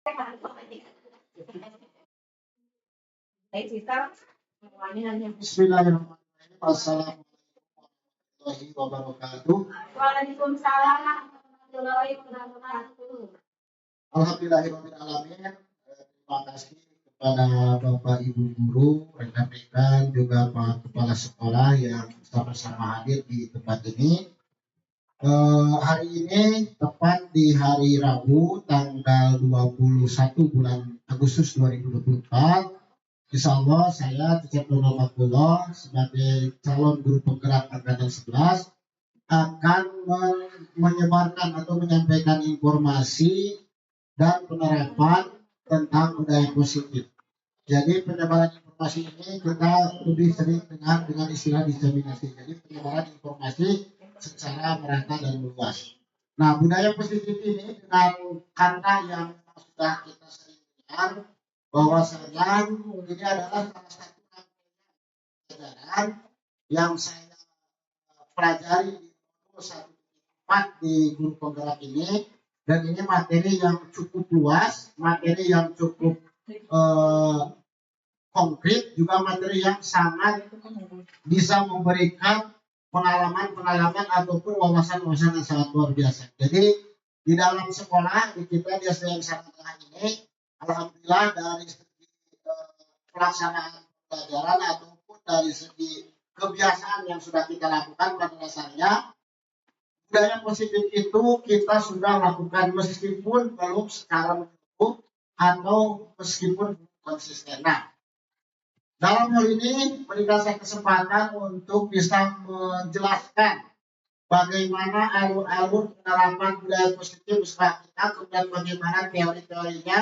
Bismillahirrahmanirrahim. Assalamualaikum warahmatullahi wabarakatuh. Waalaikumsalam warahmatullahi wabarakatuh. Alhamdulillahirabbil alamin. Terima kasih kepada Bapak Ibu guru, rekan-rekan, juga Pak Kepala Sekolah yang bersama-sama hadir di tempat ini. Hari ini tepat di hari Rabu tanggal 21 bulan Agustus 2024. Insya Allah saya Cecep Nurul Abdullah sebagai calon guru penggerak angkatan 11 akan menyebarkan atau menyampaikan informasi dan penerapan tentang budaya positif. Jadi penyebaran informasi ini kita lebih sering dengar dengan istilah diseminasi. Jadi penyebaran informasi secara merata dan luas. Nah, budaya positif ini dengan kata yang sudah kita sering dengar, bahwasanya ini adalah salah satu pelajaran yang saya pelajari di 1.4 di guru penggerak ini, dan ini materi yang cukup luas, materi yang cukup konkret, juga materi yang sangat bisa memberikan pengalaman-pengalaman ataupun wawasan-wawasan yang sangat luar biasa. Jadi di dalam sekolah di kita di SDN Sanatengah ini, alhamdulillah dari segi pelaksanaan pelajaran ataupun dari segi kebiasaan yang sudah kita lakukan, pada dasarnya budaya positif itu kita sudah lakukan meskipun belum secara menyeluruh atau meskipun konsisten. Nah, dalam hal ini berikan saya kesempatan untuk bisa menjelaskan bagaimana alur-alur penerapan budaya positif usaha kita, kemudian bagaimana teori-teorinya,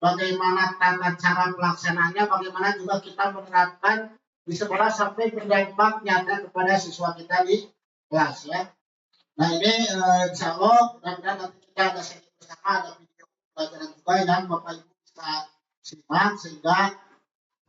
bagaimana tata cara pelaksanaannya, bagaimana juga kita menerapkan di sekolah sampai berdampak nyata kepada siswa kita di kelas ya. Nah ini insya Allah mudah-mudahan nanti kita ada sesi bersama, ada video pelajaran juga yang Bapak Ibu bisa simak sehingga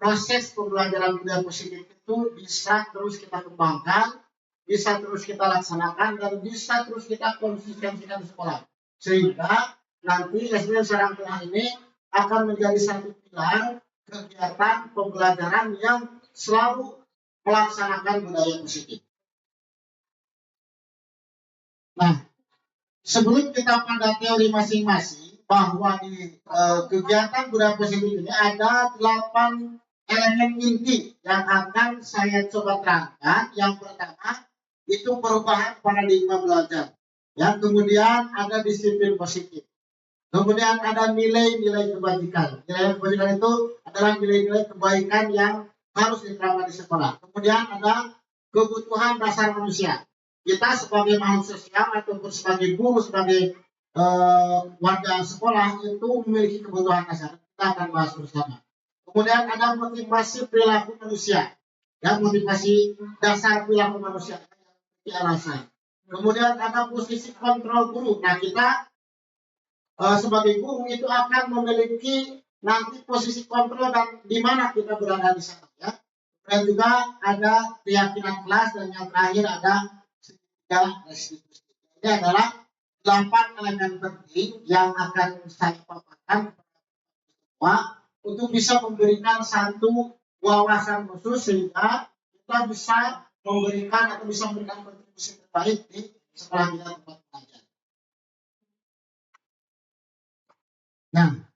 proses pembelajaran budaya positif itu bisa terus kita kembangkan, bisa terus kita laksanakan, dan bisa terus kita konsistensikan di sekolah. Sehingga nanti SDN Sanatengah ini akan menjadi satu pilar kegiatan pembelajaran yang selalu melaksanakan budaya positif. Nah, sebelum kita pada teori masing-masing, bahwa di kegiatan budaya positif ini ada 8 elemen inti yang akan saya coba terangkan. Yang pertama itu perubahan paradigma belajar. Yang kemudian ada disiplin positif. Kemudian ada nilai-nilai kebajikan. Nilai kebajikan itu adalah nilai-nilai kebaikan yang harus diterapkan di sekolah. Kemudian ada kebutuhan dasar manusia. Kita sebagai makhluk sosial ataupun sebagai guru, sebagai warga sekolah itu memiliki kebutuhan dasar. Kita akan bahas bersama. Kemudian ada motivasi perilaku manusia, ya, motivasi dasar perilaku manusia, alasan. Kemudian ada posisi kontrol guru. Nah kita sebagai guru itu akan memiliki nanti posisi kontrol dan di mana kita berada di sana, ya. Dan juga ada keyakinan kelas, dan yang terakhir ada segala restitusi. Ini adalah 8 elemen penting yang akan saya paparkan semua untuk bisa memberikan satu wawasan khusus sehingga kita bisa memberikan atau bisa memberikan kontribusi terbaik di sekolah kita tempat belajar. Nah,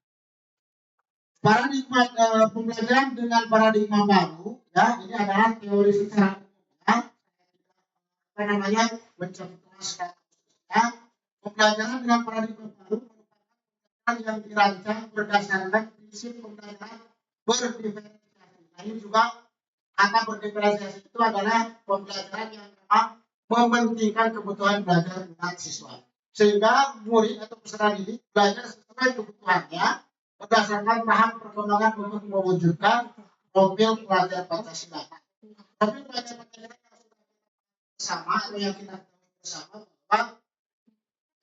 paradigma pembelajaran dengan paradigma baru, ya, ini adalah teori secara mencontohkan secara pembelajaran dengan paradigma baru merupakan yang dirancang berdasarkan prinsip pembelajaran berdiferensiasi. Nah, ini juga kata berdiferensiasi itu adalah pembelajaran yang memang mementingkan kebutuhan belajar minat siswa, sehingga murid atau peserta didik belajar sesuai kebutuhannya berdasarkan tahap perkembangan untuk mewujudkan profil pelajar Pancasila. Tapi pelajar Pancasila yang sudah bersama atau yang kita bersama bahwa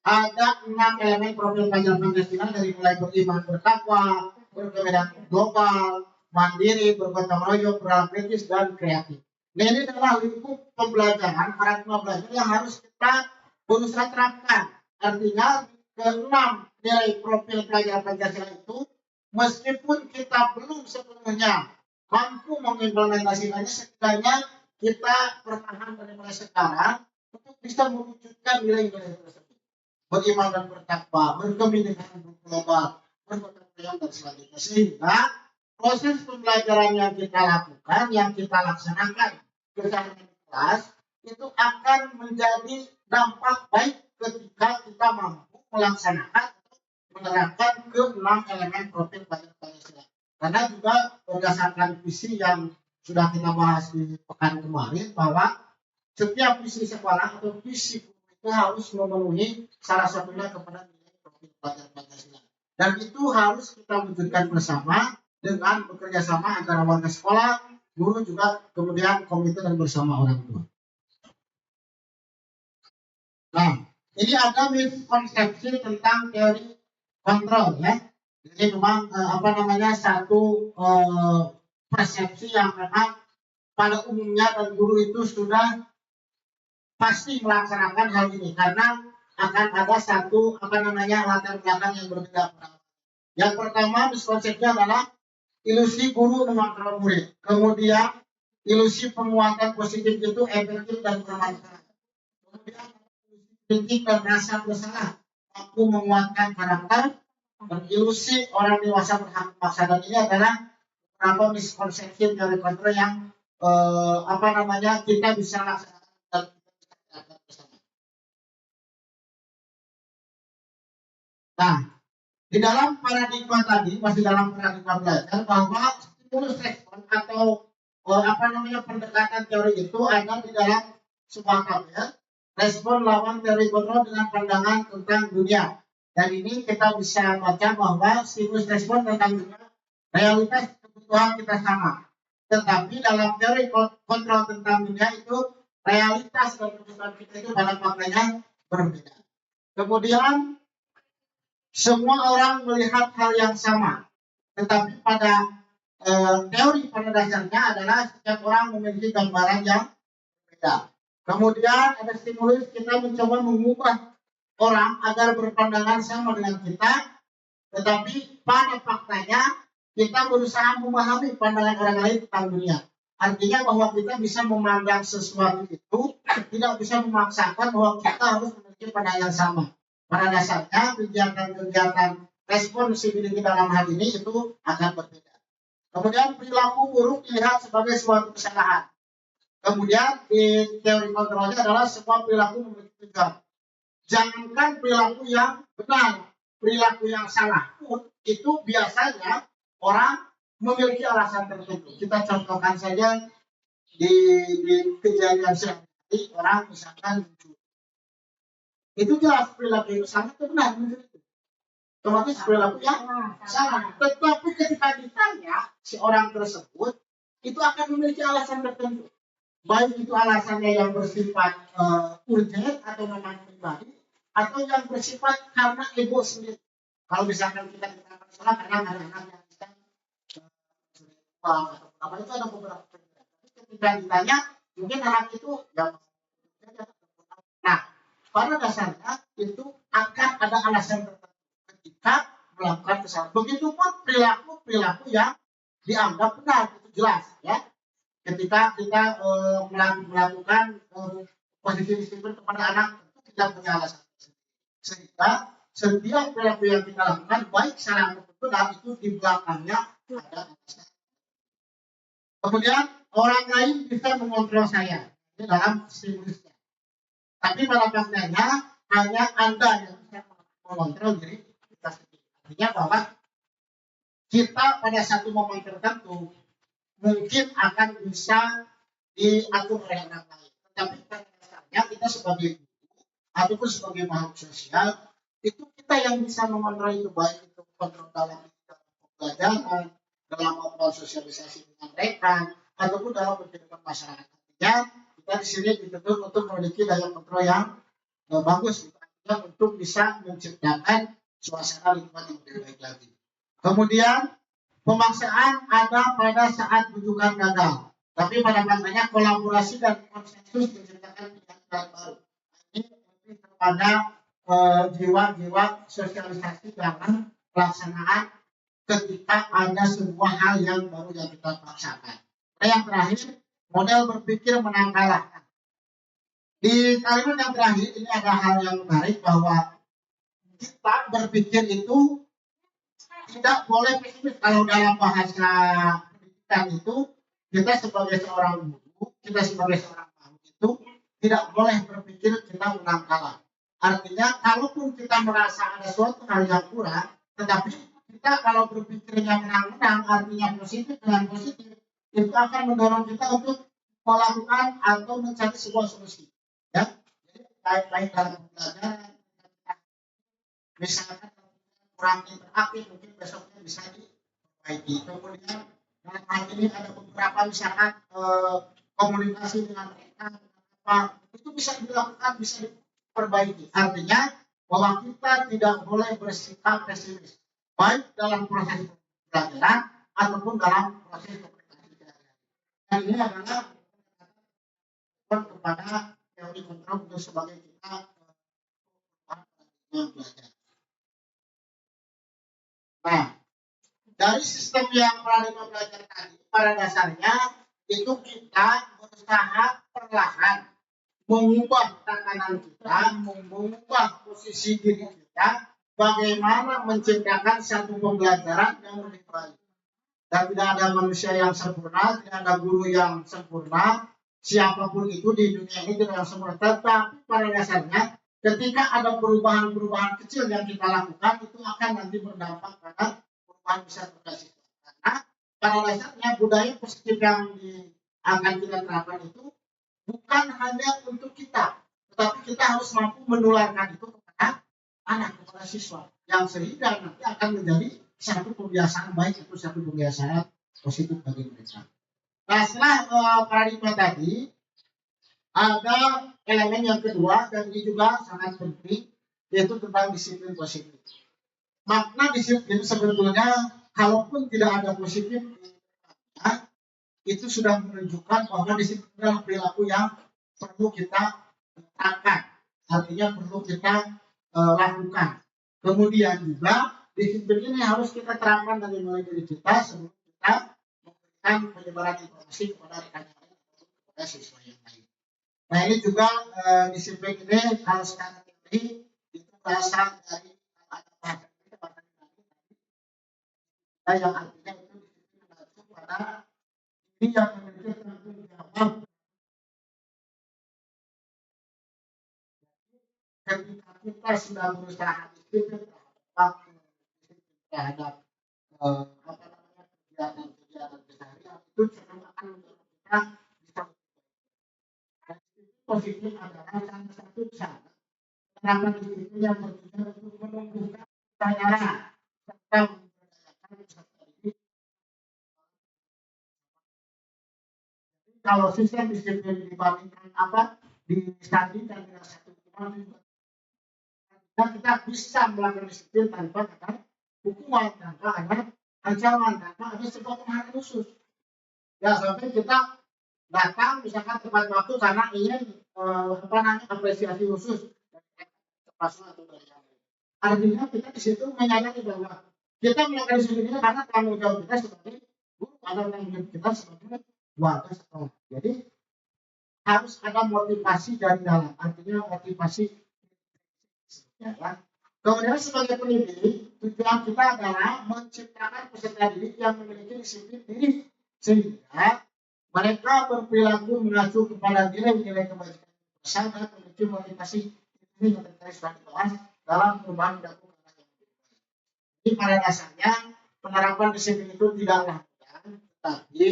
ada 6 elemen profil pelajar Pancasila, dari mulai beriman bertakwa, berkeadilan global, mandiri, bergotong royong, berlaku kritis, dan kreatif. Nah, ini adalah lingkup pembelajaran, paradigma belajar yang harus kita berusaha terapkan. Artinya ke-6 nilai profil pelajar Pancasila itu, meskipun kita belum sepenuhnya mampu mengimplementasikannya, setidaknya kita bertahan dari mulai sekarang untuk bisa mewujudkan nilai-nilai tersebut. Beriman dan bertakwa, berkomunikasi global, bergotong royong dan selanjutnya. Sehingga proses pembelajaran yang kita lakukan, yang kita laksanakan keseharian di kelas, itu akan menjadi dampak baik ketika kita mampu melaksanakan menerapkan ke-6 elemen profil pelajar Pancasila. Karena juga berdasarkan visi yang sudah kita bahas di pekan kemarin, bahwa setiap visi sekolah atau visi itu harus memenuhi salah satunya kepada nilai profil pelajar Pancasila. Dan itu harus kita wujudkan bersama dengan bekerja sama antara warga sekolah, guru juga, kemudian komite dan bersama orang tua. Nah, ini ada miskonsepsi tentang teori kontrol ya. Jadi memang satu persepsi yang memang pada umumnya dan guru itu sudah pasti melaksanakan hal ini karena akan ada satu latar belakang yang berbeda. Yang pertama miskonsepsinya adalah ilusi guru mengontrol murid. Kemudian ilusi penguatan positif itu efektif dan bermanfaat. Kemudian ilusi kritik dan rasa bersalah mampu menguatkan karakter. Dan ilusi orang dewasa berhak memaksa, dan ini adalah beberapa miskonsepsi teori kontrol yang kita bisa laksanakan dan kita bisa lakukan bersama. Nah, di dalam paradigma tadi, masih dalam paradigma belajar, bahwa stimulus respon atau pendekatan teori itu ada di dalam sebuah tabel respon lawan teori kontrol dengan pandangan tentang dunia. Dan ini kita bisa baca bahwa stimulus respon tentang dunia, realitas kebutuhan kita sama. Tetapi dalam teori kontrol tentang dunia itu realitas dan kebutuhan kita itu pada faktanya berbeda. Kemudian semua orang melihat hal yang sama, tetapi pada teori pada dasarnya adalah setiap orang memiliki gambaran yang berbeda. Kemudian ada stimulus, kita mencoba mengubah orang agar berpandangan sama dengan kita, tetapi pada faktanya kita berusaha memahami pandangan orang lain tentang dunia. Artinya bahwa kita bisa memandang sesuatu itu, tidak bisa memaksakan bahwa kita harus memiliki pandangan yang sama. Pada dasarnya kegiatan-kegiatan responsibility dalam hal ini itu akan berbeda. Kemudian perilaku buruk dilihat sebagai suatu kesalahan. Kemudian di teori kontrolnya adalah semua perilaku memiliki tujuan. Jangankan perilaku yang benar, perilaku yang salah pun itu biasanya orang memiliki alasan tertentu. Kita contohkan saja di kejadian sehari-hari, orang misalkan mencuri. Itu jelas perilaku itu sangat benar, otomatis perilaku yang salah. Tetapi ketika ditanya si orang tersebut, itu akan memiliki alasan tertentu. Baik itu alasannya yang bersifat urgent atau memang pribadi, atau yang bersifat karena ego sendiri. Kalau misalkan kita dikatakan salah karena anak-anak yang bisa uang atau apa, itu ada beberapa perbedaan. Tapi ketika ditanya, mungkin anak itu yang nah, pada dasarnya itu akan ada alasan tertentu ketika melakukan kesalahan. Begitupun perilaku yang dianggap benar, itu jelas ya. Ketika kita melakukan positif disiplin kepada anak, itu tidak punya alasan. Sehingga setiap perilaku yang kita lakukan, baik salah maupun benar, itu di belakangnya ada alasan. Kemudian orang lain bisa mengontrol saya, ini dalam stimulusnya. Tapi pada faktanya hanya Anda yang bisa mengontrol diri kita sendiri. Artinya bahwa kita pada satu momen tertentu mungkin akan bisa diatur oleh orang lain. Tetapi pada dasarnya kita sebagai guru ataupun sebagai makhluk sosial, itu kita yang bisa mengontrol itu, baik itu kontrol dalam pembelajaran, dalam membuat sosialisasi dengan rekan, ataupun dalam kehidupan masyarakat. Artinya kita di sini dituntut untuk memiliki daya kontrol yang bagus, artinya untuk bisa menciptakan suasana lingkungan yang lebih baik lagi. Kemudian pemaksaan ada pada saat rujukan gagal, tapi pada faktanya kolaborasi dan konsensus menciptakan pilihan baru. Ini lebih kepada jiwa-jiwa sosialisasi dalam pelaksanaan ketika ada sebuah hal yang baru yang kita paksakan. Nah, yang terakhir, model berpikir menang kalah. Di kalimat yang terakhir ini ada hal yang menarik bahwa kita berpikir itu tidak boleh pesimis. Kalau dalam bahasa pendidikan itu, kita sebagai seorang guru, kita sebagai seorang makhluk itu tidak boleh berpikir kita menang kalah. Artinya, kalaupun kita merasa ada suatu hal yang kurang, tetapi kita kalau berpikirnya menang-menang, artinya positif dengan positif, itu akan mendorong kita untuk melakukan atau mencari sebuah solusi. Ya, jadi baik-baik dalam pembelajaran, misalkan kurang interaktif, mungkin besoknya bisa diperbaiki. Kemudian dalam hal ini ada beberapa misalkan komunikasi dengan mereka, apa itu bisa dilakukan, bisa diperbaiki. Artinya bahwa kita tidak boleh bersikap pesimis, baik dalam proses pembelajaran ataupun dalam proses komunikasi. Dan ini adalah kepada teori kontrol untuk sebagai kita belajar. Nah, dari sistem yang paradigma belajar tadi, pada dasarnya itu kita berusaha perlahan mengubah tekanan kita, mengubah posisi diri kita, bagaimana menciptakan satu pembelajaran yang lebih baik. Dan tidak ada manusia yang sempurna, tidak ada guru yang sempurna, siapapun itu di dunia ini tidak sempurna. Tetapi pada dasarnya, ketika ada perubahan-perubahan kecil yang kita lakukan, itu akan nanti berdampak pada perubahan besar berbasis. Karena pada dasarnya budaya positif yang akan kita terapkan itu bukan hanya untuk kita, tetapi kita harus mampu menularkan itu kepada anak, kepada siswa, yang sehingga nanti akan menjadi satu kebiasaan baik atau satu kebiasaan positif bagi mereka. Nah, setelah paradigma tadi, ada elemen yang kedua dan ini juga sangat penting, yaitu tentang disiplin positif. Makna disiplin sebetulnya, kalaupun tidak ada positif, itu sudah menunjukkan bahwa disiplin adalah perilaku yang perlu kita terapkan, artinya perlu kita lakukan. Kemudian juga disiplin ini harus kita terapkan dari mulai diri kita sebelum kita memberikan penyebaran informasi kepada rekan yang lain atau kepada siswa yang lain. Nah, ini juga disiplin ini kalau secara teori itu berasal dari bahasa kita yang artinya itu disiplin mengacu pada diri yang memiliki tanggung jawab. Ketika kita sudah berusaha disiplin waktu, terhadap kegiatan keseharian, itu cenderung akan mendorong kita bisa positif adalah salah satu cara penerapan disiplin yang bertujuan untuk menumbuhkan kesadaran serta memberdayakan peserta didik. Kalau sistem disiplin dibandingkan disandingkan dengan satu kita bisa melakukan disiplin tanpa ada hukuman, tanpa ada ancaman, tanpa ada sebuah pemahaman khusus. Ya, sampai kita datang misalkan tepat waktu karena ingin apresiasi khusus dari paslon atau dari yang lain. Artinya kita di situ menyadari bahwa kita melakukan disiplin ini karena tanggung jawab kita sebagai guru atau tanggung jawab kita sebagai warga sekolah. Jadi harus ada motivasi dari dalam, artinya motivasi. Ya, kan? Kemudian sebagai pendidik, tujuan kita adalah menciptakan peserta didik yang memiliki disiplin diri sehingga mereka berperilaku mengacu kepada nilai-nilai kebajikan besar dan memiliki motivasi ini yang tadi sudah dibahas dalam perubahan perilaku. Jadi pada dasarnya penerapan disiplin itu tidaklah mudah, tetapi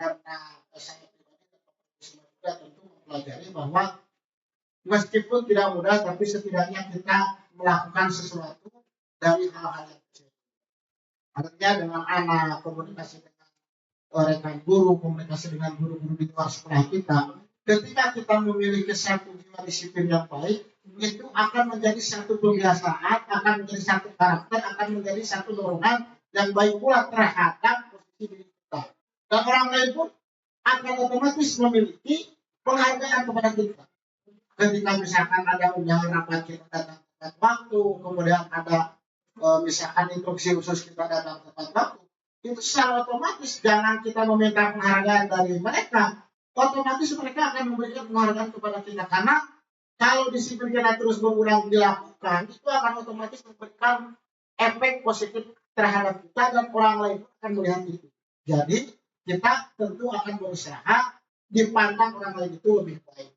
karena saya pribadi dan tentu mempelajari bahwa meskipun tidak mudah, tapi setidaknya kita melakukan sesuatu dari hal-hal yang kecil. Artinya dengan anak, komunikasi dengan rekan guru, komunikasi dengan guru-guru di luar sekolah kita, ketika kita memiliki satu jiwa disiplin yang baik, itu akan menjadi satu kebiasaan, akan menjadi satu karakter, akan menjadi satu dorongan yang baik pula terhadap posisi diri kita. Dan orang lain pun akan otomatis memiliki penghargaan kepada kita. Ketika misalkan ada undangan rapat kita datang tepat waktu, kemudian ada misalkan instruksi khusus kita datang tepat waktu, itu secara otomatis jangan kita meminta penghargaan dari mereka, otomatis mereka akan memberikan penghargaan kepada kita, karena kalau disiplin kita terus berulang dilakukan, itu akan otomatis memberikan efek positif terhadap kita dan orang lain akan melihat itu. Jadi kita tentu akan berusaha dipandang orang lain itu lebih baik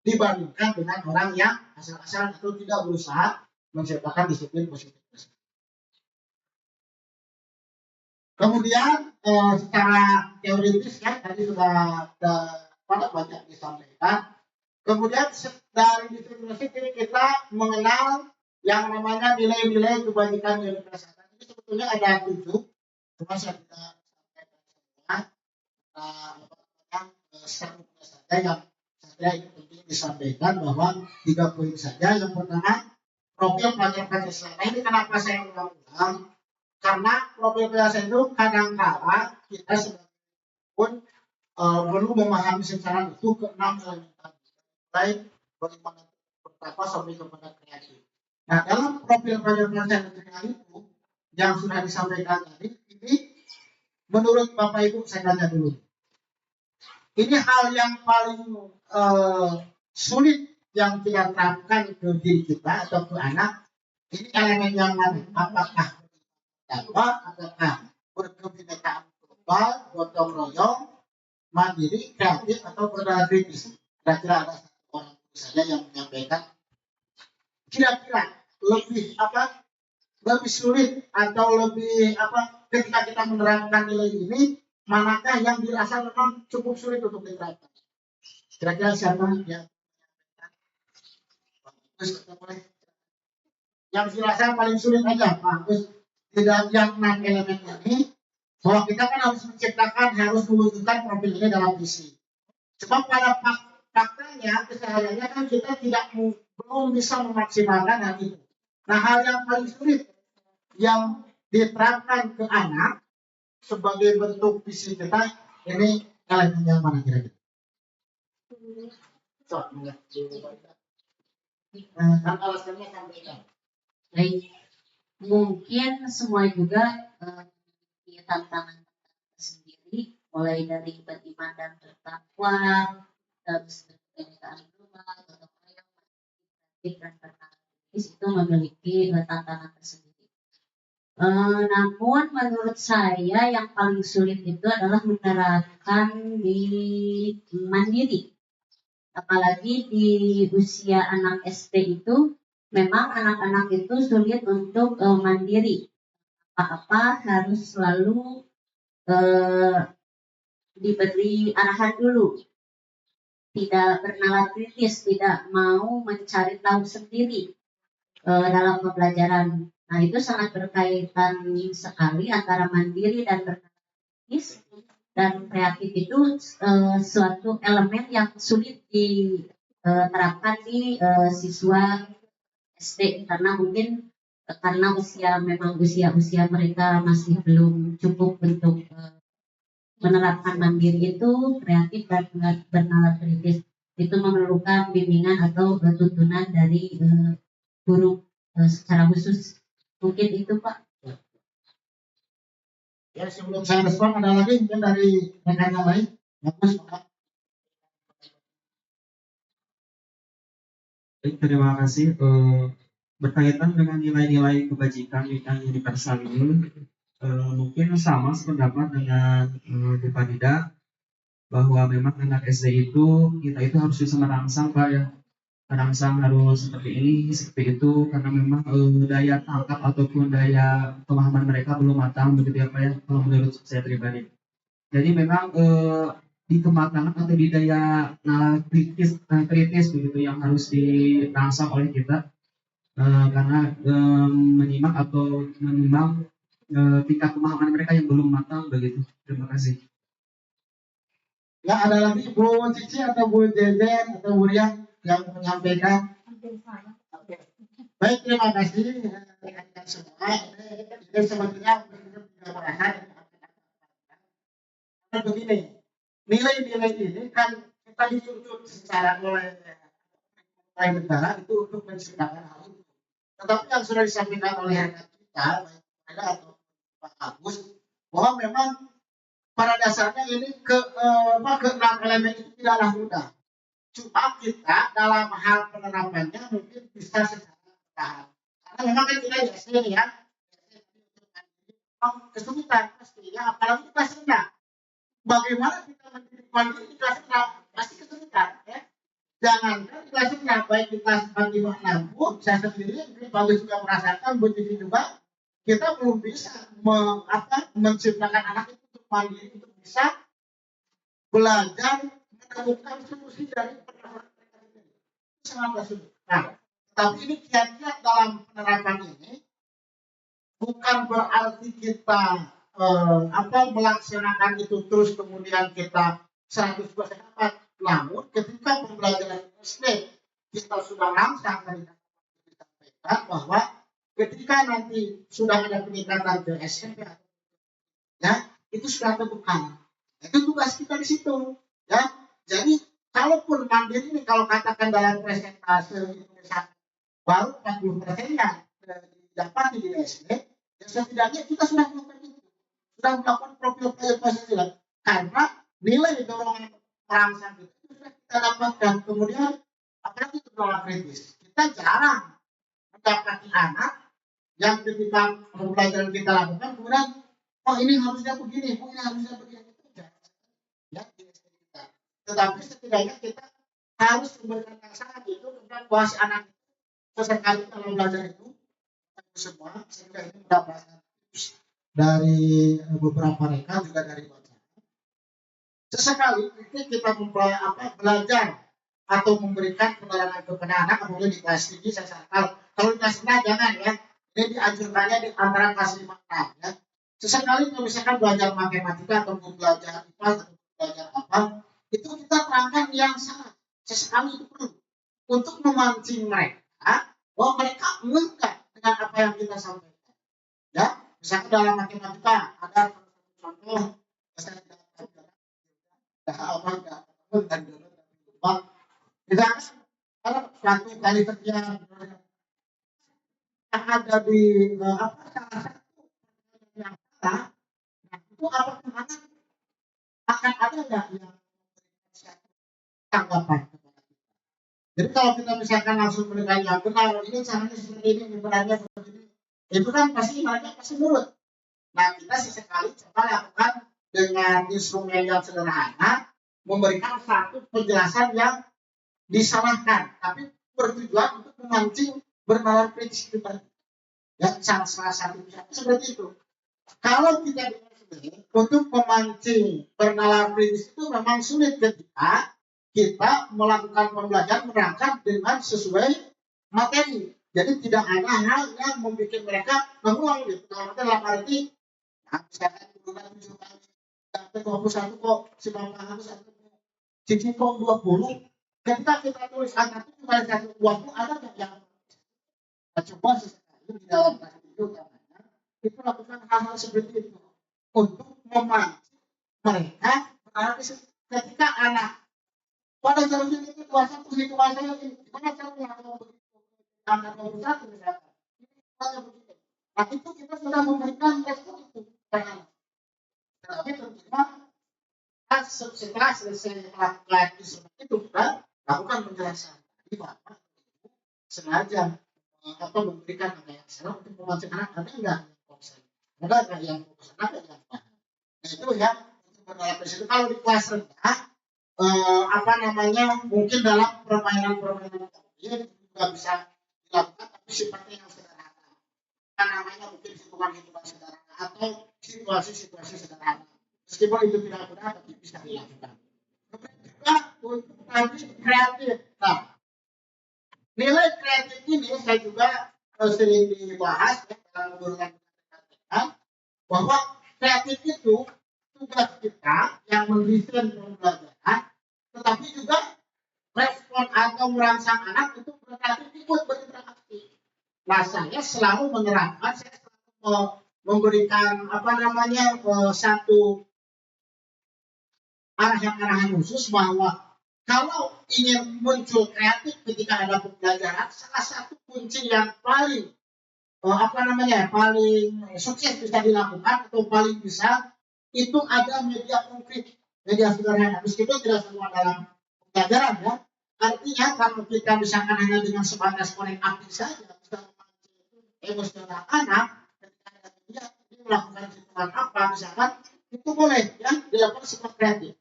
dibandingkan dengan orang yang asal-asalan atau tidak berusaha menciptakan disiplin positif. Kemudian secara teoritis ya tadi sudah banyak disampaikan. Kemudian dari disiplin positif kita mengenal yang namanya nilai-nilai kebajikan yang dirasakan. Ini sebetulnya ada 7, cuma saya tidak sampaikan semua. Saja yang saya ini penting disampaikan bahwa 3 poin saja. Yang pertama, profil pelajar Pancasila. Ini kenapa saya ulang-ulang? Karena profil Pancasila itu kadang-kala kita pun perlu memahami secara utuh ke 6 elemen tadi. Baik bagaimana pertama sampai kepada kreatif. Nah, dalam profil pelajar Pancasila itu yang sudah disampaikan tadi, ini menurut Bapak Ibu saya tanya dulu. Ini hal yang paling sulit yang kita terapkan ke diri kita atau ke anak. Ini elemen yang mana? Apakah apakah berkebinekaan global, gotong royong, mandiri, kreatif, atau berdaya kritis? Kira-kira ada satu orang saja yang menyampaikan. Kira-kira lebih sulit atau lebih ketika kita menerapkan nilai ini, manakah yang dirasa memang cukup sulit untuk diterapkan? Kira-kira siapa yang yang dirasa paling sulit aja, Pak? Tidak yang 6 elemen ini, bahwa kita kan harus menciptakan, harus mewujudkan profil ini dalam visi. Sebab pada faktanya, kesehariannya kan kita belum bisa memaksimalkan hal itu. Nah, hal yang paling sulit yang diterapkan ke anak sebagai bentuk visi kita, ini elemen yang mana kira-kira? Alasannya sampaikan. Baik, mungkin semua juga memiliki tantangan sendiri, mulai dari beriman dan bertakwa, terus kebinekaan global, gotong royong, dan bertakwa itu memiliki tantangan tersendiri. Namun menurut saya yang paling sulit itu adalah menerapkan di mandiri. Apalagi di usia anak SD itu, memang anak-anak itu sulit untuk mandiri. Apa-apa harus selalu diberi arahan dulu. Tidak bernalar kritis, tidak mau mencari tahu sendiri dalam pembelajaran. Nah, itu sangat berkaitan sekali antara mandiri dan bernalar kritis. Dan kreatif itu suatu elemen yang sulit diterapkan di siswa SD, karena mungkin karena usia mereka masih belum cukup untuk menerapkan mandiri itu, kreatif dan bernalar kritis itu memerlukan bimbingan atau tuntunan dari guru secara khusus. Mungkin itu, Pak. Ya, sebelum saya respon ada lagi mungkin dari rekan yang lain. Bagus, Pak. Baik, terima kasih. Berkaitan dengan nilai-nilai kebajikan yang universal ini, mungkin sama sependapat dengan Bu Farida, bahwa memang anak SD itu kita itu harus bisa merangsang, Pak, ya. Merangsang harus seperti ini, seperti itu, karena memang daya tangkap ataupun daya pemahaman mereka belum matang, begitu ya, Pak, ya, kalau menurut saya pribadi. Jadi memang di kematangan atau di daya kritis begitu yang harus dirangsang oleh kita, karena menyimak atau menimbang tingkat pemahaman mereka yang belum matang begitu. Terima kasih. Ya, ada lagi Bu Cici atau Bu Jejen atau Bu Rian yang menyampaikan. Baik, terima kasih rekan-rekan semua. Ini sebetulnya tidak bahasan. Karena begini, nilai-nilai ini kan kita dituntut secara oleh negara itu untuk menciptakan hal itu. Tetapi yang sudah disampaikan oleh rekan kita, baik Anda atau Pak Agus, bahwa memang pada dasarnya ini keenam elemen itu tidaklah mudah. Cuma kita dalam hal penerapannya mungkin bisa secara bertahap. Karena memang kan kita di SD ya, kesulitan pastinya, apalagi kelas rendah. Bagaimana kita mendidik mandiri di kelas rendah pasti kesulitan ya. Jangankan di kelas rendah, baik di kelas 4, 5, 6 pun saya sendiri mungkin bagus juga merasakan, begini juga kita belum bisa menciptakan anak itu untuk mandiri, untuk bisa belajar menemukan solusi dari penerapan mereka ini. Itu sangatlah sulit. Nah, tapi ini kiat-kiat dalam penerapan ini bukan berarti kita melaksanakan itu terus kemudian kita 100% dapat. Namun ketika pembelajaran SD kita sudah langsung tadi disampaikan bahwa ketika nanti sudah ada peningkatan ke SMP ya itu sudah terbukti. Itu tugas kita di situ ya. Jadi kalaupun mandiri ini kalau katakan dalam presentase itu misalnya baru 40% yang didapati di SD, ya setidaknya kita sudah melakukan itu, sudah melakukan profil Pancasila karena nilai dorongan merangsang itu sudah kita dapatkan. Kemudian apalagi itu dorongan kritis, kita jarang mendapati anak yang ketika pembelajaran kita lakukan kemudian ini harusnya begini, ini harusnya begini, itu jarang ya di SD kita. Tetapi setidaknya kita harus memberikan rasa itu kepada bahwa si anak itu sesekali dalam belajar itu semua sehingga ini mendapatkan tips dari beberapa rekan juga dari bacaan. Sesekali kita belajar atau memberikan penerangan kepada anak kemudian di kelas tinggi saya sarankan kalau di kelas 6 jangan ya, ini dianjurkannya di antara kelas 5 6 ya. Sesekali kalau misalkan belajar matematika atau belajar IPA atau belajar apa itu kita terangkan yang salah. Sesekali itu perlu untuk memancing mereka bahwa mereka mengerti dengan apa yang kita sampaikan. Ya, misalkan dalam matematika ada contoh saya tidak tahu misalkan kalau suatu kali kerja yang ada di salah satu yang salah, nah itu apakah akan ada nggak yang tanggapan kepada kita? Jadi kalau kita misalkan langsung memberikan yang benar, ini caranya seperti ini, benarnya seperti ini, itu kan pasti mereka pasti nurut. Nah kita sesekali coba lakukan dengan instrumen yang sederhana, memberikan satu penjelasan yang disalahkan, tapi bertujuan untuk memancing bernalar kritis itu tadi. Ya, salah satu seperti itu. Kalau kita untuk memancing bernalar kritis itu memang sulit ketika kita melakukan pembelajaran merangkap dengan sesuai materi. Jadi tidak ada hal yang membuat mereka mengulang gitu. Dalam arti, misalkan gurunya 7 kali, 21 kok, 91 cici kok 20. Ketika kita tulis angka 7 kali 1 20 ada nggak yang coba sesekali di dalam kelas itu namanya itu lakukan hal-hal seperti itu untuk memancing mereka berarti ketika anak pada seharusnya itu kuasa situasinya ini gimana caranya kalau begitu angka 21 misalkan ini begitu. Nah itu kita sudah memberikan respon itu karena tetapi tentunya setelah selesai melakukan seperti itu kita lakukan penjelasan tadi bahwa sengaja memberikan angka yang salah untuk memancing anak ada enggak yang konsen, ada enggak yang fokus, ada yang paham. Nah itu ya untuk berlaku itu kalau di kelas rendah mungkin dalam permainan ini juga bisa dilakukan tapi sifatnya yang sederhana. Mungkin hitungan sederhana atau situasi sederhana. Meskipun itu tidak mudah tapi bisa dilakukan. Kemudian juga untuk tadi kreatif. Nah, nilai kreatif ini saya juga sering dibahas ya, dalam beberapa bahwa kreatif itu tugas kita yang mendesain pembelajaran, tetapi juga respon atau merangsang anak itu kreatif ikut berinteraksi. Nah, saya selalu menerapkan, saya selalu memberikan satu arahan-arahan khusus bahwa Kalau ingin muncul kreatif ketika ada pembelajaran, salah satu kunci yang paling paling sukses bisa dilakukan atau paling bisa itu ada media konkret, media sederhana. Meskipun tidak semua dalam pembelajaran ya. Artinya kalau kita misalkan hanya dengan sebatas korek api saja bisa memancing emosional anak ketika ada media ini melakukan sentuhan apa misalkan itu boleh ya dilakukan secara kreatif.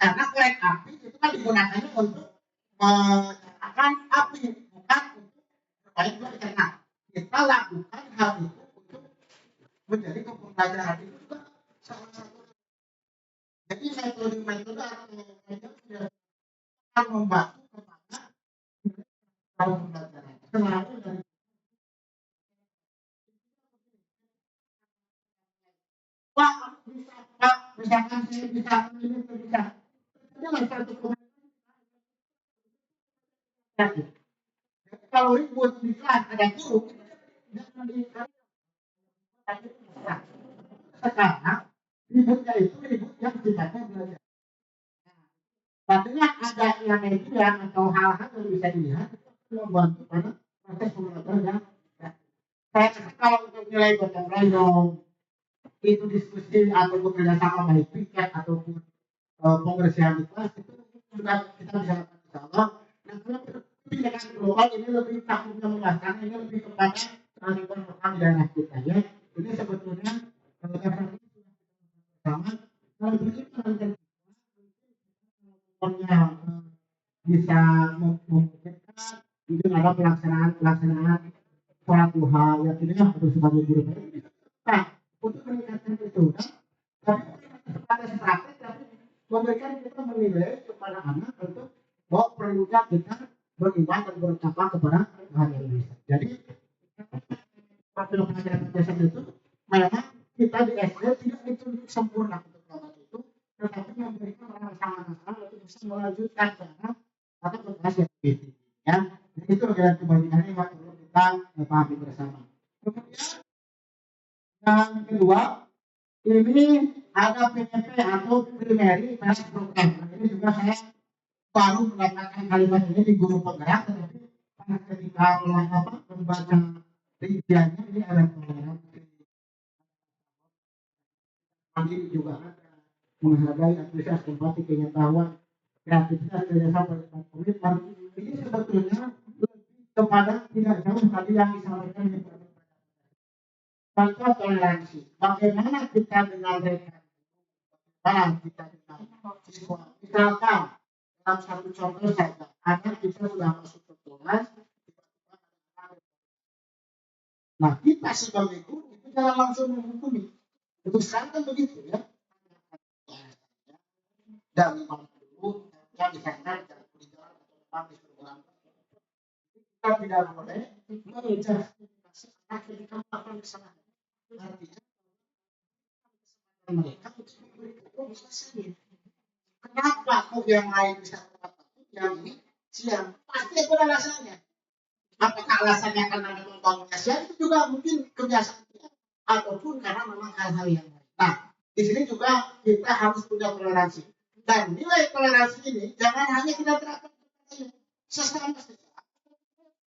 Karena korek api itu kan digunakannya untuk menyalakan api, bukan untuk bermain berternak. Kita lakukan hal itu untuk menjadi pembelajaran itu juga salah satu. Jadi metode-metode atau metode akan membantu kepada dalam pembelajaran. Selalu dari Pak, bisa Pak, misalkan saya bisa ini bisa. Adalah satu komunikasi. Jadi kalau ribut di kelas ada guru, jangan sekarang ributnya itu ribut yang sifatnya belajar. Artinya ada yang media atau hal-hal yang bisa dilihat membantu pada proses pembelajaran. Saya kalau untuk nilai gotong royong itu diskusi atau bekerjasama baik piket ataupun pembersihan di kelas itu sudah kita bisa lakukan insya Allah. Nah kalau kebijakan global ini lebih takutnya mengasahkan ini lebih kepada kearifan lokal di daerah kita ya. Ini sebetulnya sama kalau begitu bisa memungkinkan mungkin ada pelaksanaan sholat duha ya ini harus sebagai guru. Nah untuk meningkatkan itu kan tapi pada praktek tapi memberikan kita menilai kepada anak untuk bahwa perlunya kita beriman dan bertakwa kepada Tuhan yang Maha Esa. Jadi profil pelajaran dasar itu memang kita di SD tidak dituntut sempurna untuk dapat itu, tetapi memberikan rasa-rasa untuk bisa melanjutkan ke anak atau ke kelas yang lebih tinggi. Ya, jadi itu adalah kebanyakannya yang perlu kita pahami bersama. Kemudian yang kedua ini ada PMP atau primary basic program. Ini juga saya baru mendapatkan kalimat ini di guru penggerak, tetapi ketika membaca rinciannya ini ada toleransi, mandiri juga ada, menghargai apresiasi empati pengetahuan kreativitas kerjasama dan komitmen. Ini sebetulnya lebih kepada tidak jauh tadi yang disampaikan di contoh toleransi. Bagaimana kita dengan rekan, bagaimana kita dengan siswa, misalkan dalam satu contoh saja, anak kita sudah masuk ke kelas. Nah, kita sebagai guru itu jangan langsung menghukumi. Itu sekarang begitu ya. Dari mana dulu, yang misalkan dari perjalanan atau memang disuruh orang kita tidak boleh menjustifikasi anak ketika melakukan kesalahan. Artinya mereka untuk memberi bisa saja. Kenapa kok yang lain bisa tepat yang ini siang? Pasti ada alasannya. Apakah alasannya karena memang bangunnya siang itu juga mungkin kebiasaan dia ataupun karena memang hal-hal yang lain. Nah, di sini juga kita harus punya toleransi. Dan nilai toleransi ini jangan hanya kita terapkan sesama sesama.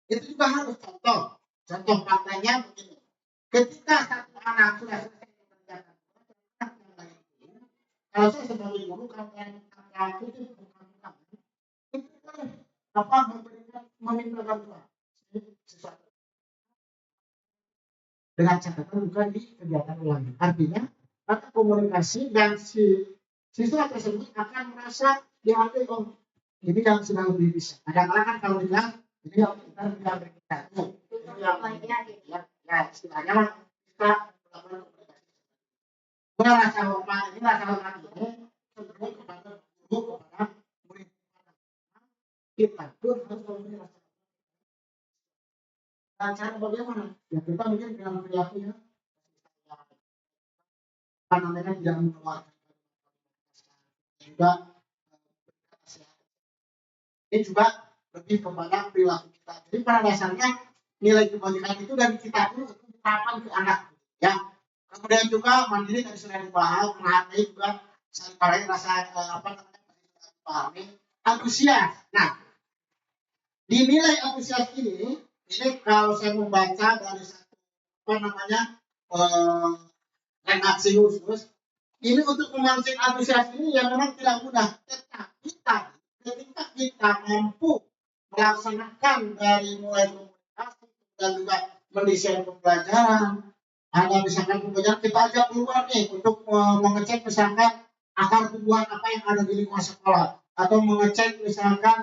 Itu juga harus contoh faktanya begini. Ketika satu anak sudah selesai mengerjakan yang lain itu, kalau saya sebagai guru kalau yang itu bukan itu meminta bantuan sesuatu dengan catatan bukan di kegiatan ulangan. Artinya ada komunikasi dan si siswa tersebut akan merasa dihargai. Oh, ini yang sudah lebih bisa. Kadang-kadang kan kalau bilang ini yang kita bilang kita itu yang lainnya ya istilahnya lah kita melakukan komunikasi. Rasa hormat ini cenderung kepada guru kepada murid. Kita pun harus memiliki rasa. Dan cara bagaimana? Ya kita mungkin dengan perilakunya namanya tidak mengeluarkan juga ini juga lebih kepada perilaku kita. Jadi pada dasarnya nilai kebajikan itu dari kita dulu untuk diterapkan ke anak ya. Kemudian juga mandiri tadi sudah dibahas, menghargai juga saling rasa dipahami antusias. Nah, di nilai antusias ini kalau saya membaca dari satu reaksi khusus, ini untuk memancing antusias ini yang memang tidak mudah. Tetapi ketika kita mampu melaksanakan dari mulai komunikasi dan juga mendesain pembelajaran, ada misalkan pembelajaran kita ajak keluar nih untuk mengecek misalkan akar tumbuhan apa yang ada di lingkungan sekolah atau mengecek misalkan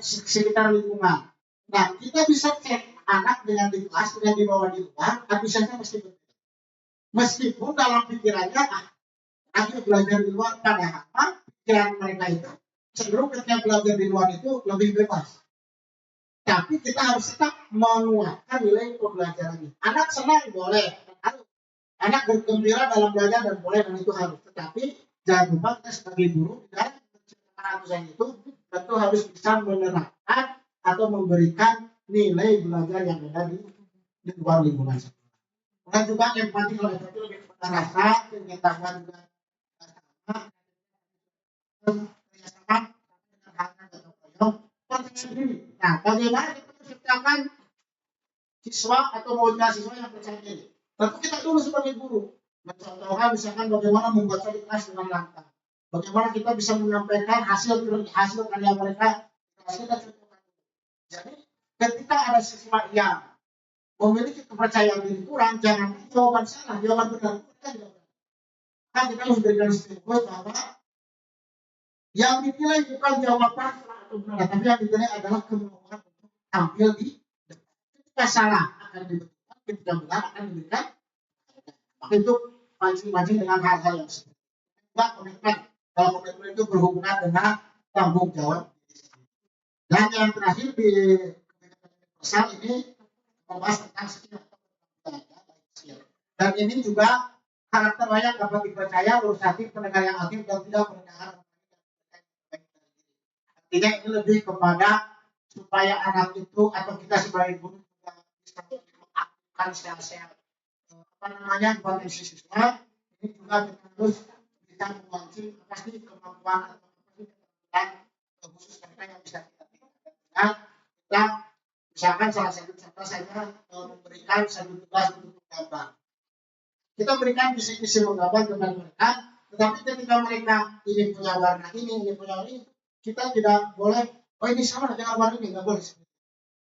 sekitar lingkungan. Nah, kita bisa cek anak dengan di kelas dengan di bawah di luar, antusiasnya pasti berbeda. Meskipun dalam pikirannya aku belajar di luar, padahal pikiran mereka itu cenderung ketika belajar di luar itu lebih bebas. Tapi kita harus tetap menguatkan nilai pembelajaran. Anak senang boleh, anak bergembira dalam belajar dan boleh, dan itu harus. Tetapi jangan lupa kita sebagai guru dan penciptaan itu tentu harus bisa menerapkan atau memberikan nilai belajar yang ada di luar lingkungan sekolah. Dan juga empati, kalau empati lebih kepada rasa, pengetahuan juga Nah, bagaimana kita menciptakan siswa atau mahasiswa yang percaya diri? Tentu kita dulu sebagai guru mencontohkan misalkan bagaimana membaca di kelas dengan lancar, bagaimana kita bisa menyampaikan hasil karya mereka. Jadi ketika ada siswa yang memiliki kepercayaan diri kurang, jangan jawaban salah, jawaban benar. Kan kita harus berikan stimulus bahwa yang dinilai bukan jawaban atau benar, tapi yang dinilai adalah kemampuan untuk tampil di depan. Ketika salah akan diberikan, ketika benar akan diberikan. Maka itu mancing-mancing dengan hal-hal yang seperti itu. Komitmen. Kalau komitmen itu berhubungan dengan tanggung jawab. Dan yang terakhir di pasal ini membahas tentang skill. Dan ini juga karakter yang dapat dipercaya, urusatif, pendengar yang aktif dan tidak mendengar. Artinya ini lebih kepada supaya anak itu atau kita sebagai guru juga bisa mengaktifkan sel-sel potensi siswa. Ini juga kita harus bisa memancing apa sih kemampuan atau apa sih keterampilan khusus mereka yang bisa kita tingkatkan. Dan kita misalkan salah satu contoh saja memberikan satu tugas untuk menggambar. Kita berikan kisi-kisi menggambar kepada mereka, tetapi ketika mereka ini punya warna ini punya warna ini, kita tidak boleh, oh ini sama dengan warna ini, nggak boleh.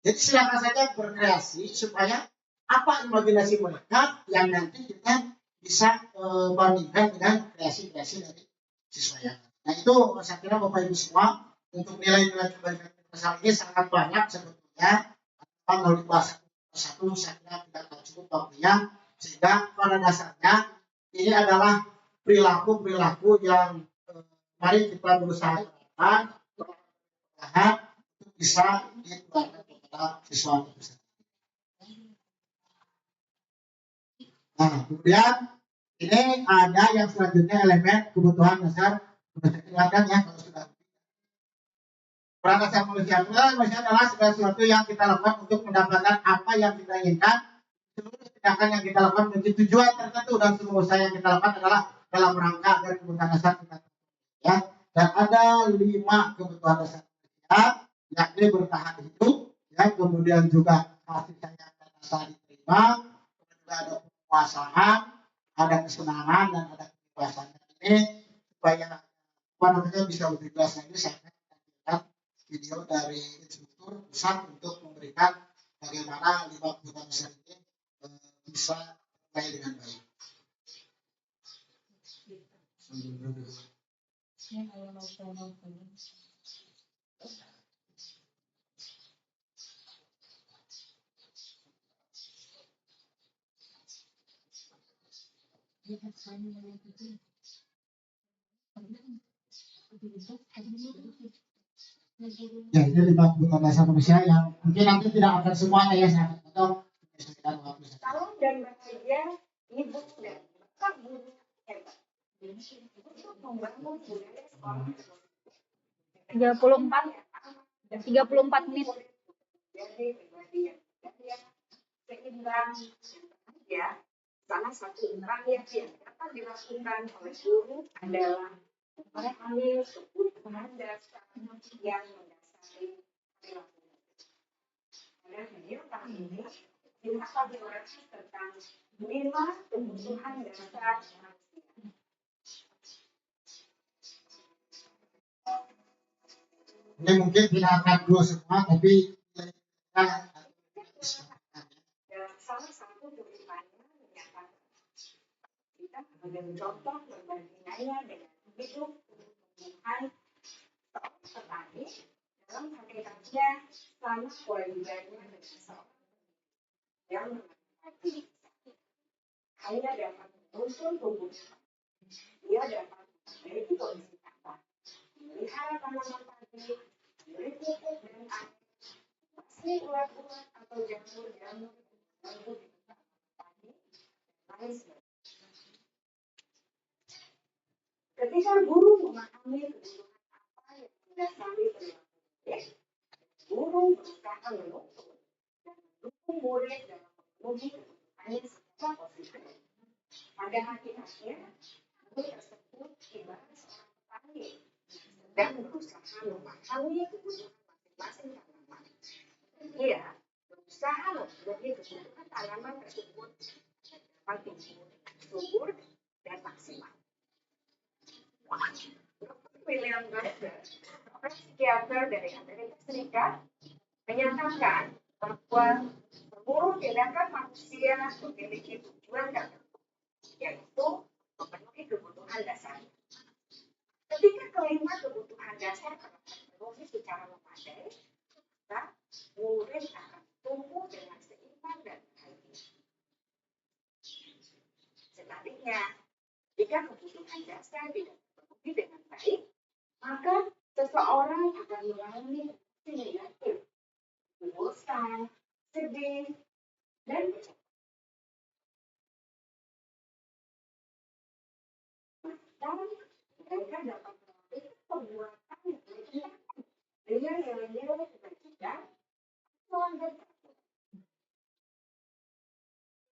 Jadi silakan saja berkreasi supaya apa imajinasi mereka yang nanti kita bisa bandingkan dengan kreasi-kreasi dari siswa yang. Nah itu saya kira Bapak Ibu semua, untuk nilai-nilai kebaikan pasal ini sangat banyak sebetulnya. Kalau dibahas satu saya kira tidak akan cukup waktunya, sehingga pada dasarnya ini adalah perilaku-perilaku yang mari kita berusaha untuk bisa diterapkan kepada siswa. Nah, kemudian ini ada yang selanjutnya elemen kebutuhan dasar ingatkan ya kalau sudah. Peran dasar manusia adalah segala sesuatu yang kita lakukan untuk mendapatkan apa yang kita inginkan. Seluruh tindakan yang kita lakukan memiliki tujuan tertentu dan semua usaha yang kita lakukan adalah dalam rangka agar kebutuhan dasar kita. Ya, dan ada 5 kebutuhan dasar manusia, yakni bertahan hidup, ya, kemudian juga kasih sayang dan rasa diterima, kemudian ada kekuasaan, ada kesenangan dan ada kebebasan. Ini supaya bisa lebih jelas lagi saya akan tampilkan video dari instruktur pusat untuk memberikan bagaimana 5 kebutuhan dasar ini bisa tercapai dengan baik. Ya, ini 5 kebutuhan dasar manusia yang mungkin nanti tidak akan semuanya ya saya potong. Kalau dan bahagia ibu dan bapak guru hebat untuk membangun budaya sekolah 34 menit. jadi pribadi yang seimbang ya. Salah satu interaksi yang dapat dilakukan oleh guru adalah mengambil sebuah kebutuhan dasar yang mendasari perilaku. Pada video kali ini kita akan membahas tentang 5 kebutuhan dasar manusia. Ini mungkin tidak akan dua semua, tapi kita dalam salah satu tulisannya menyatakan kita sebagai contoh berbandingannya dengan hidup tumbuhan seorang petani dalam hakikatnya sama kewajibannya dengan seorang yang menghadapi hanya dapat menuntun tubuhnya. Dia dapat memperbaiki kondisi tanah, melihara tanaman padi, memberi pupuk dan air, pasti ulat-ulat atau jamur-jamur yang tumbuh di tanaman padi, dan lain sebagainya. Ketika guru memahami kebutuhan apa yang mendasari perilaku murid, guru berusaha menuntun dan mendukung murid dalam memenuhi kebutuhannya secara positif. Pada hakikatnya, murid tersebut ibarat seorang petani yang sedang berusaha memahami kebutuhan masing-masing tanaman. Ia berusaha memenuhi kebutuhan tanaman tersebut dapat tumbuh subur dan maksimal. Dr. William Glasser, seorang psikiater dari Amerika Serikat, menyatakan bahwa seluruh tindakan manusia memiliki tujuan tertentu, yaitu memenuhi kebutuhan dasar. Ketika kelima kebutuhan dasar telah terpenuhi secara memadai, maka murid akan tumbuh dengan seimbang dan bahagia. Sebaliknya, jika kebutuhan dasar tidak terpenuhi dengan baik, maka seseorang akan mengalami emosi negatif, bosan, sedih, dan kecewa. Dan mereka dapat melakukan perbuatan yang bertentangan dengan nilai-nilai kebajikan, melanggar peraturan.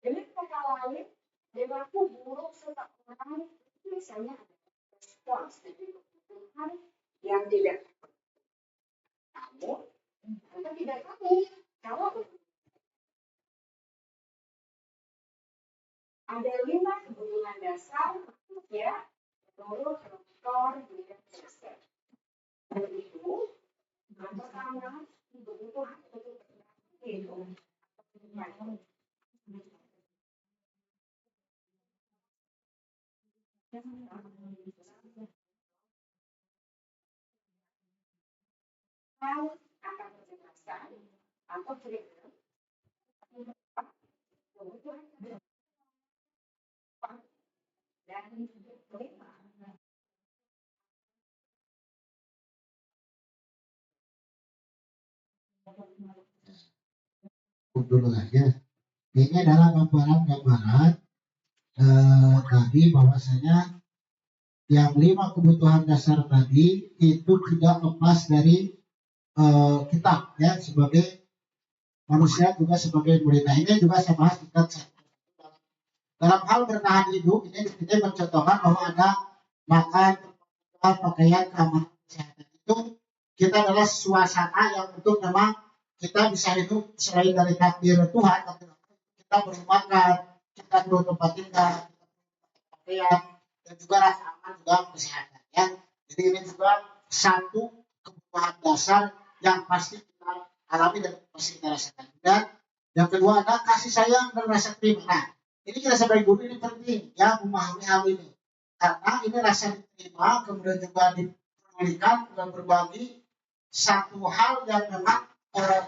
Dengan kata lain, perilaku buruk seseorang biasanya adalah respons dari kebutuhan yang tidak terpenuhi. Namun, kita tidak tahu kalau ada 5 kebutuhan dasar manusia menurut Dr. William Glasser. Yaitu, yang pertama, kebutuhan untuk bertahan hidup. Akan menjelaskan atau cerita kebutuhan dan kelima dulu aja. Ini adalah gambaran tadi bahwasanya yang 5 kebutuhan dasar tadi itu tidak lepas dari kita ya sebagai manusia juga sebagai murid. Nah, ini juga saya bahas dekat dalam hal bertahan hidup. Ini kita mencontohkan bahwa ada makan, pakaian, keamanan, kesehatan itu kita adalah suasana yang untuk memang kita bisa hidup selain dari takdir Tuhan. Kita perlu makan, kita perlu tempat tinggal, pakaian, dan juga rasa aman juga kesehatan ya. Jadi ini juga satu kebutuhan dasar yang pasti kita alami dan pasti kita rasakan. Dan yang kedua adalah kasih sayang dan rasa terima. Nah, ini kita sebagai guru ini penting ya memahami hal ini karena ini rasa diterima kemudian juga diperlukan dan berbagi satu hal yang memang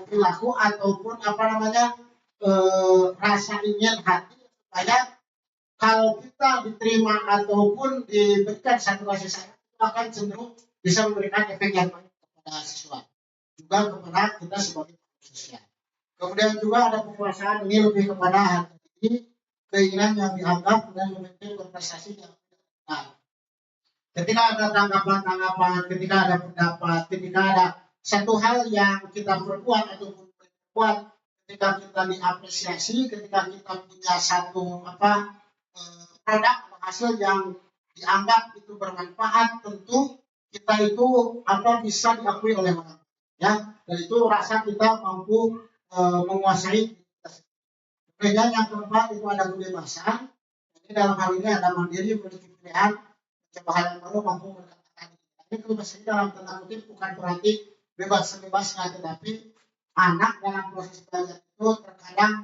perilaku ataupun rasa ingin hati supaya kalau kita diterima ataupun diberikan satu kasih sayang itu akan cenderung bisa memberikan efek yang baik kepada siswa juga kepada kita sebagai manusia. Kemudian juga ada penguasaan, ini lebih kepada hati, keinginan yang dianggap dan memimpin konversasi yang tidak benar. Ketika ada tanggapan-tanggapan, ketika ada pendapat, ketika ada satu hal yang kita perbuat ataupun berbuat, ketika kita diapresiasi, ketika kita punya satu produk atau hasil yang dianggap itu bermanfaat, tentu kita itu bisa diakui oleh orang, ya. Dan itu rasa kita mampu menguasai. Kemudian yang keempat itu ada kebebasan. Ini dalam hal ini ada mandiri, memiliki pilihan, mencoba hal yang baru, mampu berkata. Ini kebebasan dalam tanda kutip bukan berarti bebas-bebasnya, tetapi anak dalam proses belajar itu terkadang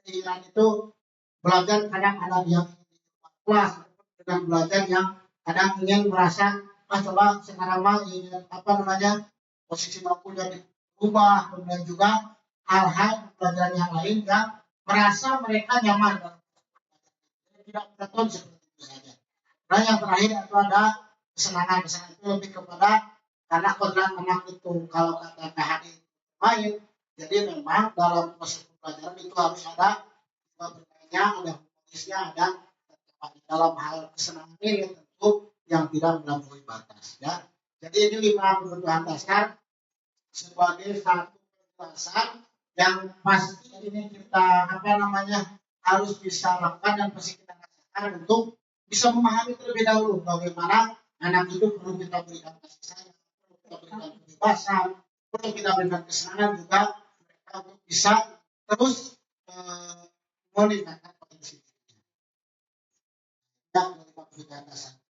keinginan itu belajar kadang ada yang kelas dengan belajar yang kadang ingin merasa coba sekarang mah ingin posisi mampunya diubah, kemudian juga hal-hal pelajaran yang lain yang merasa mereka nyaman, tidak betul seperti itu saja. Nah yang terakhir itu ada kesenangan itu lebih kepada karena kodrat anak itu kalau kata PHD main, jadi memang dalam proses pembelajaran itu harus ada bermainnya, ada fokusnya, ada dalam hal kesenangan ini tentu yang tidak melampaui batas, ya. Jadi ini 5 kebutuhan dasar sebagai satu penjelasan yang pasti ini kita harus bisa lakukan dan pasti kita rasakan untuk bisa memahami terlebih dahulu bagaimana anak itu perlu kita berikan kasih sayang, perlu kita berikan kebebasan, perlu kita berikan kesenangan juga mereka untuk bisa terus meningkatkan potensi.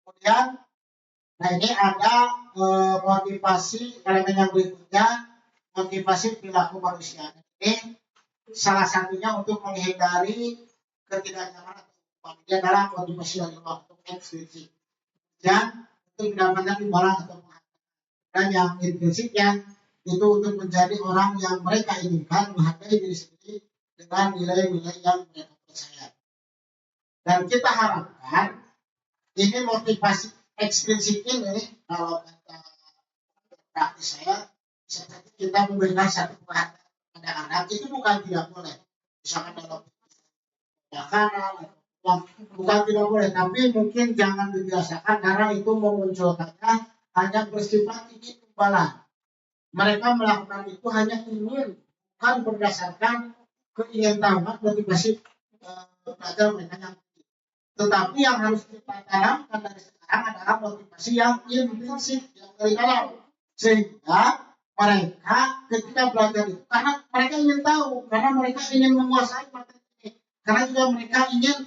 Kemudian, nah ini ada motivasi elemen yang berikutnya, motivasi perilaku manusia. Ini salah satunya untuk menghindari ketidaknyamanan dia adalah motivasi dari waktu ekstrinsik. Dan untuk mendapatkan imbalan atau penghargaan. Dan yang intrinsiknya itu untuk menjadi orang yang mereka inginkan, menghargai diri sendiri dengan nilai-nilai yang mereka percaya. Dan kita harapkan ini motivasi ekstrinsik ini kalau kata praktis saya seperti kita memberikan satu perhatian pada anak itu bukan tidak boleh, misalkan dalam makanan bukan tidak boleh, tapi mungkin jangan dibiasakan karena itu memunculkannya hanya bersifat ingin imbalan. Mereka melakukan itu hanya ingin, bukan berdasarkan keingintahuan motivasi belajar mereka yang tinggi. Tetapi yang harus kita tanamkan dari sekarang adalah motivasi yang intrinsik, yang dari dalam, sehingga mereka ketika belajar itu karena mereka ingin tahu, karena mereka ingin menguasai materi ini, karena juga mereka ingin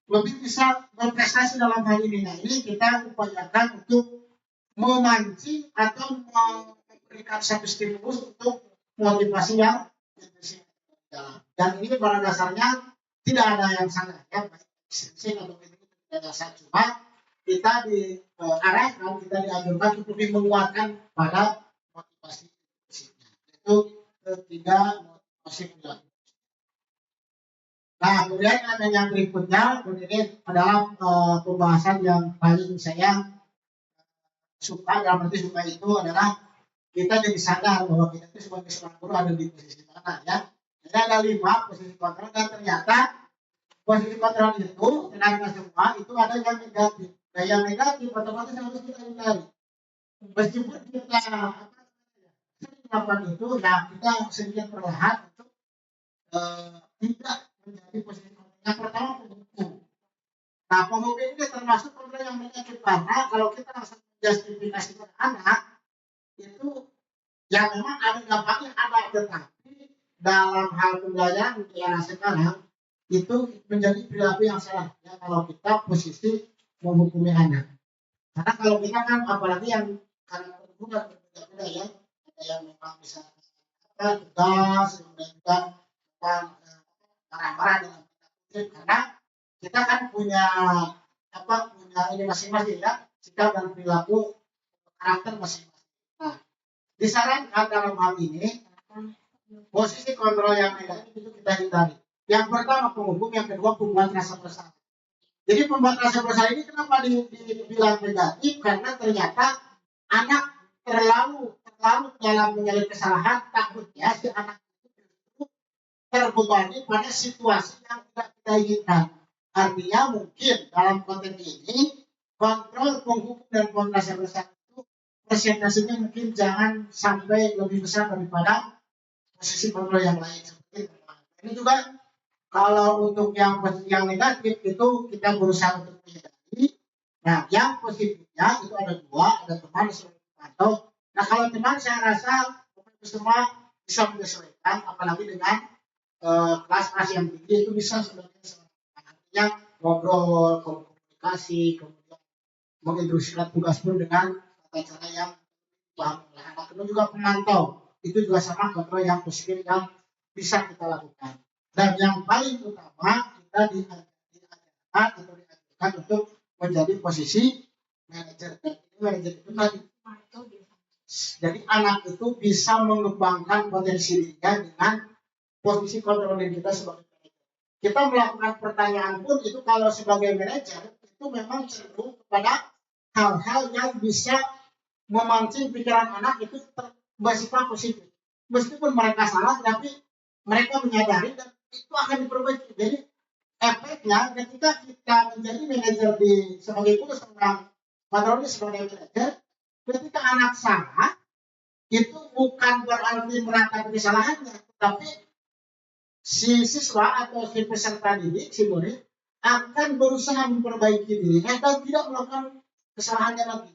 lebih bisa berprestasi dalam hal ini. Nah ini kita upayakan untuk memancing atau memberikan satu stimulus untuk motivasi yang intrinsik. Dan ini pada dasarnya tidak ada yang salah, ya, baik ekstrinsik atau intrinsic tidak ada salah, cuma kita diarahkan, kita dianjurkan untuk lebih menguatkan pada motivasi intrinsiknya. Itu ketiga motivasi perilaku. Nah, kemudian yang berikutnya, ini adalah pembahasan yang paling saya suka, dalam arti suka itu adalah kita jadi sadar bahwa kita itu sebagai seorang guru ada di posisi mana, ya. Jadi ada 5 posisi kontrol dan ternyata posisi kontrol itu ternyata semua itu ada yang negatif. Nah, yang negatif otomatis harus kita hindari. Meskipun kita sering melakukan itu, nah kita sedikit perlahan untuk tidak menjadi posisi kontrol. Yang pertama penghukum. Nah penghukum ini termasuk kontrol yang negatif karena kalau kita langsung justifikasi ke anak itu ya memang ada dampaknya ada, tetapi dalam hal pembelajaran di era sekarang itu menjadi perilaku yang salah ya kalau kita posisi menghukumi anak. Karena kalau kita kan apalagi yang karakter bukan berbeda-beda ya, ada yang memang bisa tegas, kemudian juga marah-marah dalam karena kita kan punya ini masing-masing ya, sikap dan perilaku karakter masing-masing. Nah, disarankan dalam hal ini posisi kontrol yang negatif itu kita hindari. Yang pertama penghukum, yang kedua pembuat rasa bersalah. Jadi pembuat rasa bersalah ini kenapa dibilang negatif? Karena ternyata anak terlalu dalam menyelesaikan kesalahan, takutnya si anak itu terbebani pada situasi yang tidak kita inginkan. Artinya mungkin dalam konteks ini kontrol penghukum dan pembuat rasa bersalah itu persentasenya mungkin jangan sampai lebih besar daripada posisi kontrol yang lain seperti itu. Ini juga kalau untuk yang negatif itu kita berusaha untuk menghindari. Nah, yang positifnya itu ada dua, ada teman atau nah kalau teman saya rasa semua bisa menyesuaikan, apalagi dengan kelas-kelas yang tinggi itu bisa sebenarnya artinya ngobrol, komunikasi, kemudian menginstruksikan tugas pun dengan tata cara yang paham oleh anak. Kemudian juga pemantau itu juga sama kontrol yang positif yang bisa kita lakukan. Dan yang paling utama kita diajarkan atau diajarkan untuk menjadi posisi manajer. Dan ini manajer itu tadi. Jadi anak itu bisa mengembangkan potensi dirinya dengan posisi kontrol diri kita sebagai manajer. Kita melakukan pertanyaan pun itu kalau sebagai manajer itu memang cenderung kepada hal-hal yang bisa memancing pikiran anak itu bersifat positif. Meskipun mereka salah, tapi mereka menyadari dan itu akan diperbaiki. Jadi efeknya ketika kita menjadi manajer sebagai guru seorang patroli sebagai manajer, ketika anak salah itu bukan berarti meratapi kesalahannya, tetapi si siswa atau si peserta didik, si murid akan berusaha memperbaiki dirinya dan tidak melakukan kesalahannya lagi.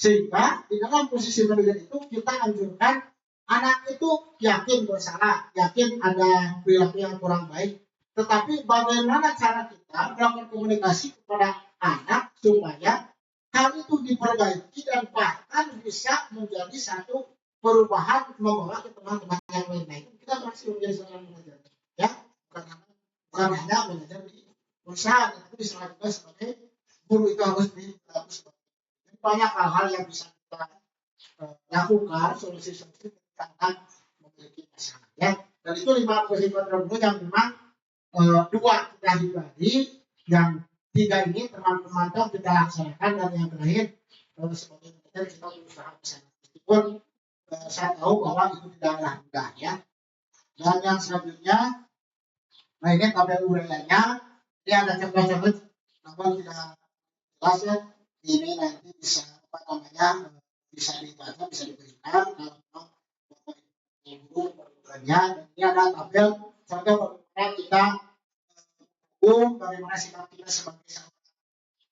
Sehingga di dalam posisi manajer itu kita anjurkan anak itu yakin bersalah, yakin ada perilaku yang kurang baik. Tetapi bagaimana cara kita melakukan komunikasi kepada anak supaya hal itu diperbaiki dan bahkan bisa menjadi satu perubahan membawa ke teman-teman yang lain. Nah, itu kita masih menjadi seorang manajer, ya, bukan hanya manajer di perusahaan, tapi juga sebagai guru itu harus dilakukan. Banyak hal-hal yang bisa kita lakukan, solusi-solusi ketika akan memiliki masalah, ya. Dan itu 5 posisi kontrol dulu yang memang 2 kita hindari, yang 3 ini teman pemantau kita laksanakan, dan yang terakhir sebagai manajer kita berusaha bersama. Meskipun saya tahu bahwa itu tidaklah mudah, ya. Dan yang selanjutnya, nah ini tabel uraiannya, ini ada contoh-contoh, namun tidak jelas, ya. Ini nanti bisa bisa dibaca, bisa diberikan kalau guru programnya. Dan ini ada tabel contoh bagaimana kita bagaimana sikap kita sebagai sahabat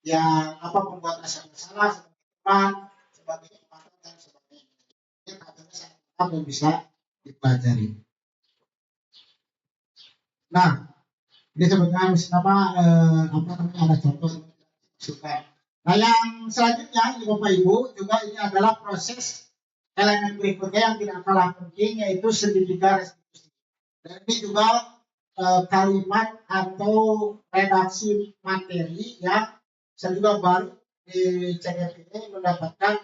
yang membuat rasa bersalah sebagai teman, sebagai partner dan sebagainya. Ini tabelnya sangat lengkap dan bisa dipelajari. Nah, ini sebetulnya ada contoh suka. Nah, yang selanjutnya ini Bapak Ibu juga ini adalah proses elemen berikutnya yang tidak kalah penting, yaitu segitiga restitusi. Dan ini juga kalimat atau redaksi materi yang saya juga baru di CNP ini mendapatkan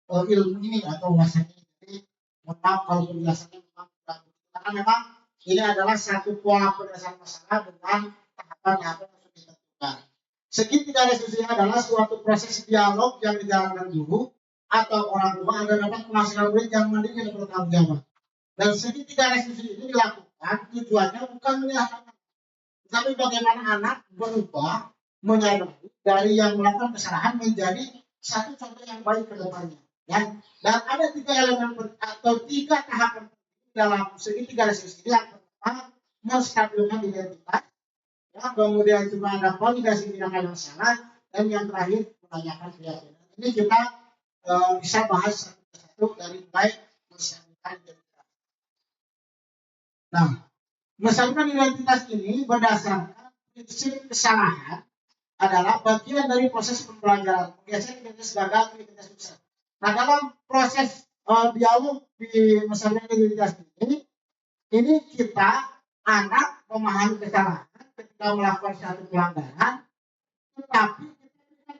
ilmu ini atau wawasannya. Jadi mohon maaf kalau penjelasannya memang karena memang ini adalah satu pola penyelesaian masalah dengan tahapan-tahapan yang sudah ditentukan. Segitiga restitusi adalah suatu proses dialog yang dijalankan guru atau orang tua agar dapat menghasilkan murid yang mandiri dan bertanggung jawab. Dan segitiga restitusi ini dilakukan tujuannya bukan menyalahkan, tapi bagaimana anak berubah menyadari dari yang melakukan kesalahan menjadi satu contoh yang baik ke depannya. Ya. Dan ada 3 elemen atau 3 tahapan dalam segitiga restitusi ini. Yang pertama, menstabilkan identitas. Ya, kemudian juga ada validasi tindakan yang salah, dan yang terakhir menanyakan keyakinan. Ini kita bisa bahas satu-satu dari baik menstabilkan identitas. Nah, menstabilkan identitas ini berdasarkan prinsip kesalahan adalah bagian dari proses pembelajaran, menggeser identitas gagal ke identitas sukses. Nah, dalam proses dialog di menstabilkan identitas ini kita anak memahami kesalahan ketika melakukan satu pelanggaran, tetapi kita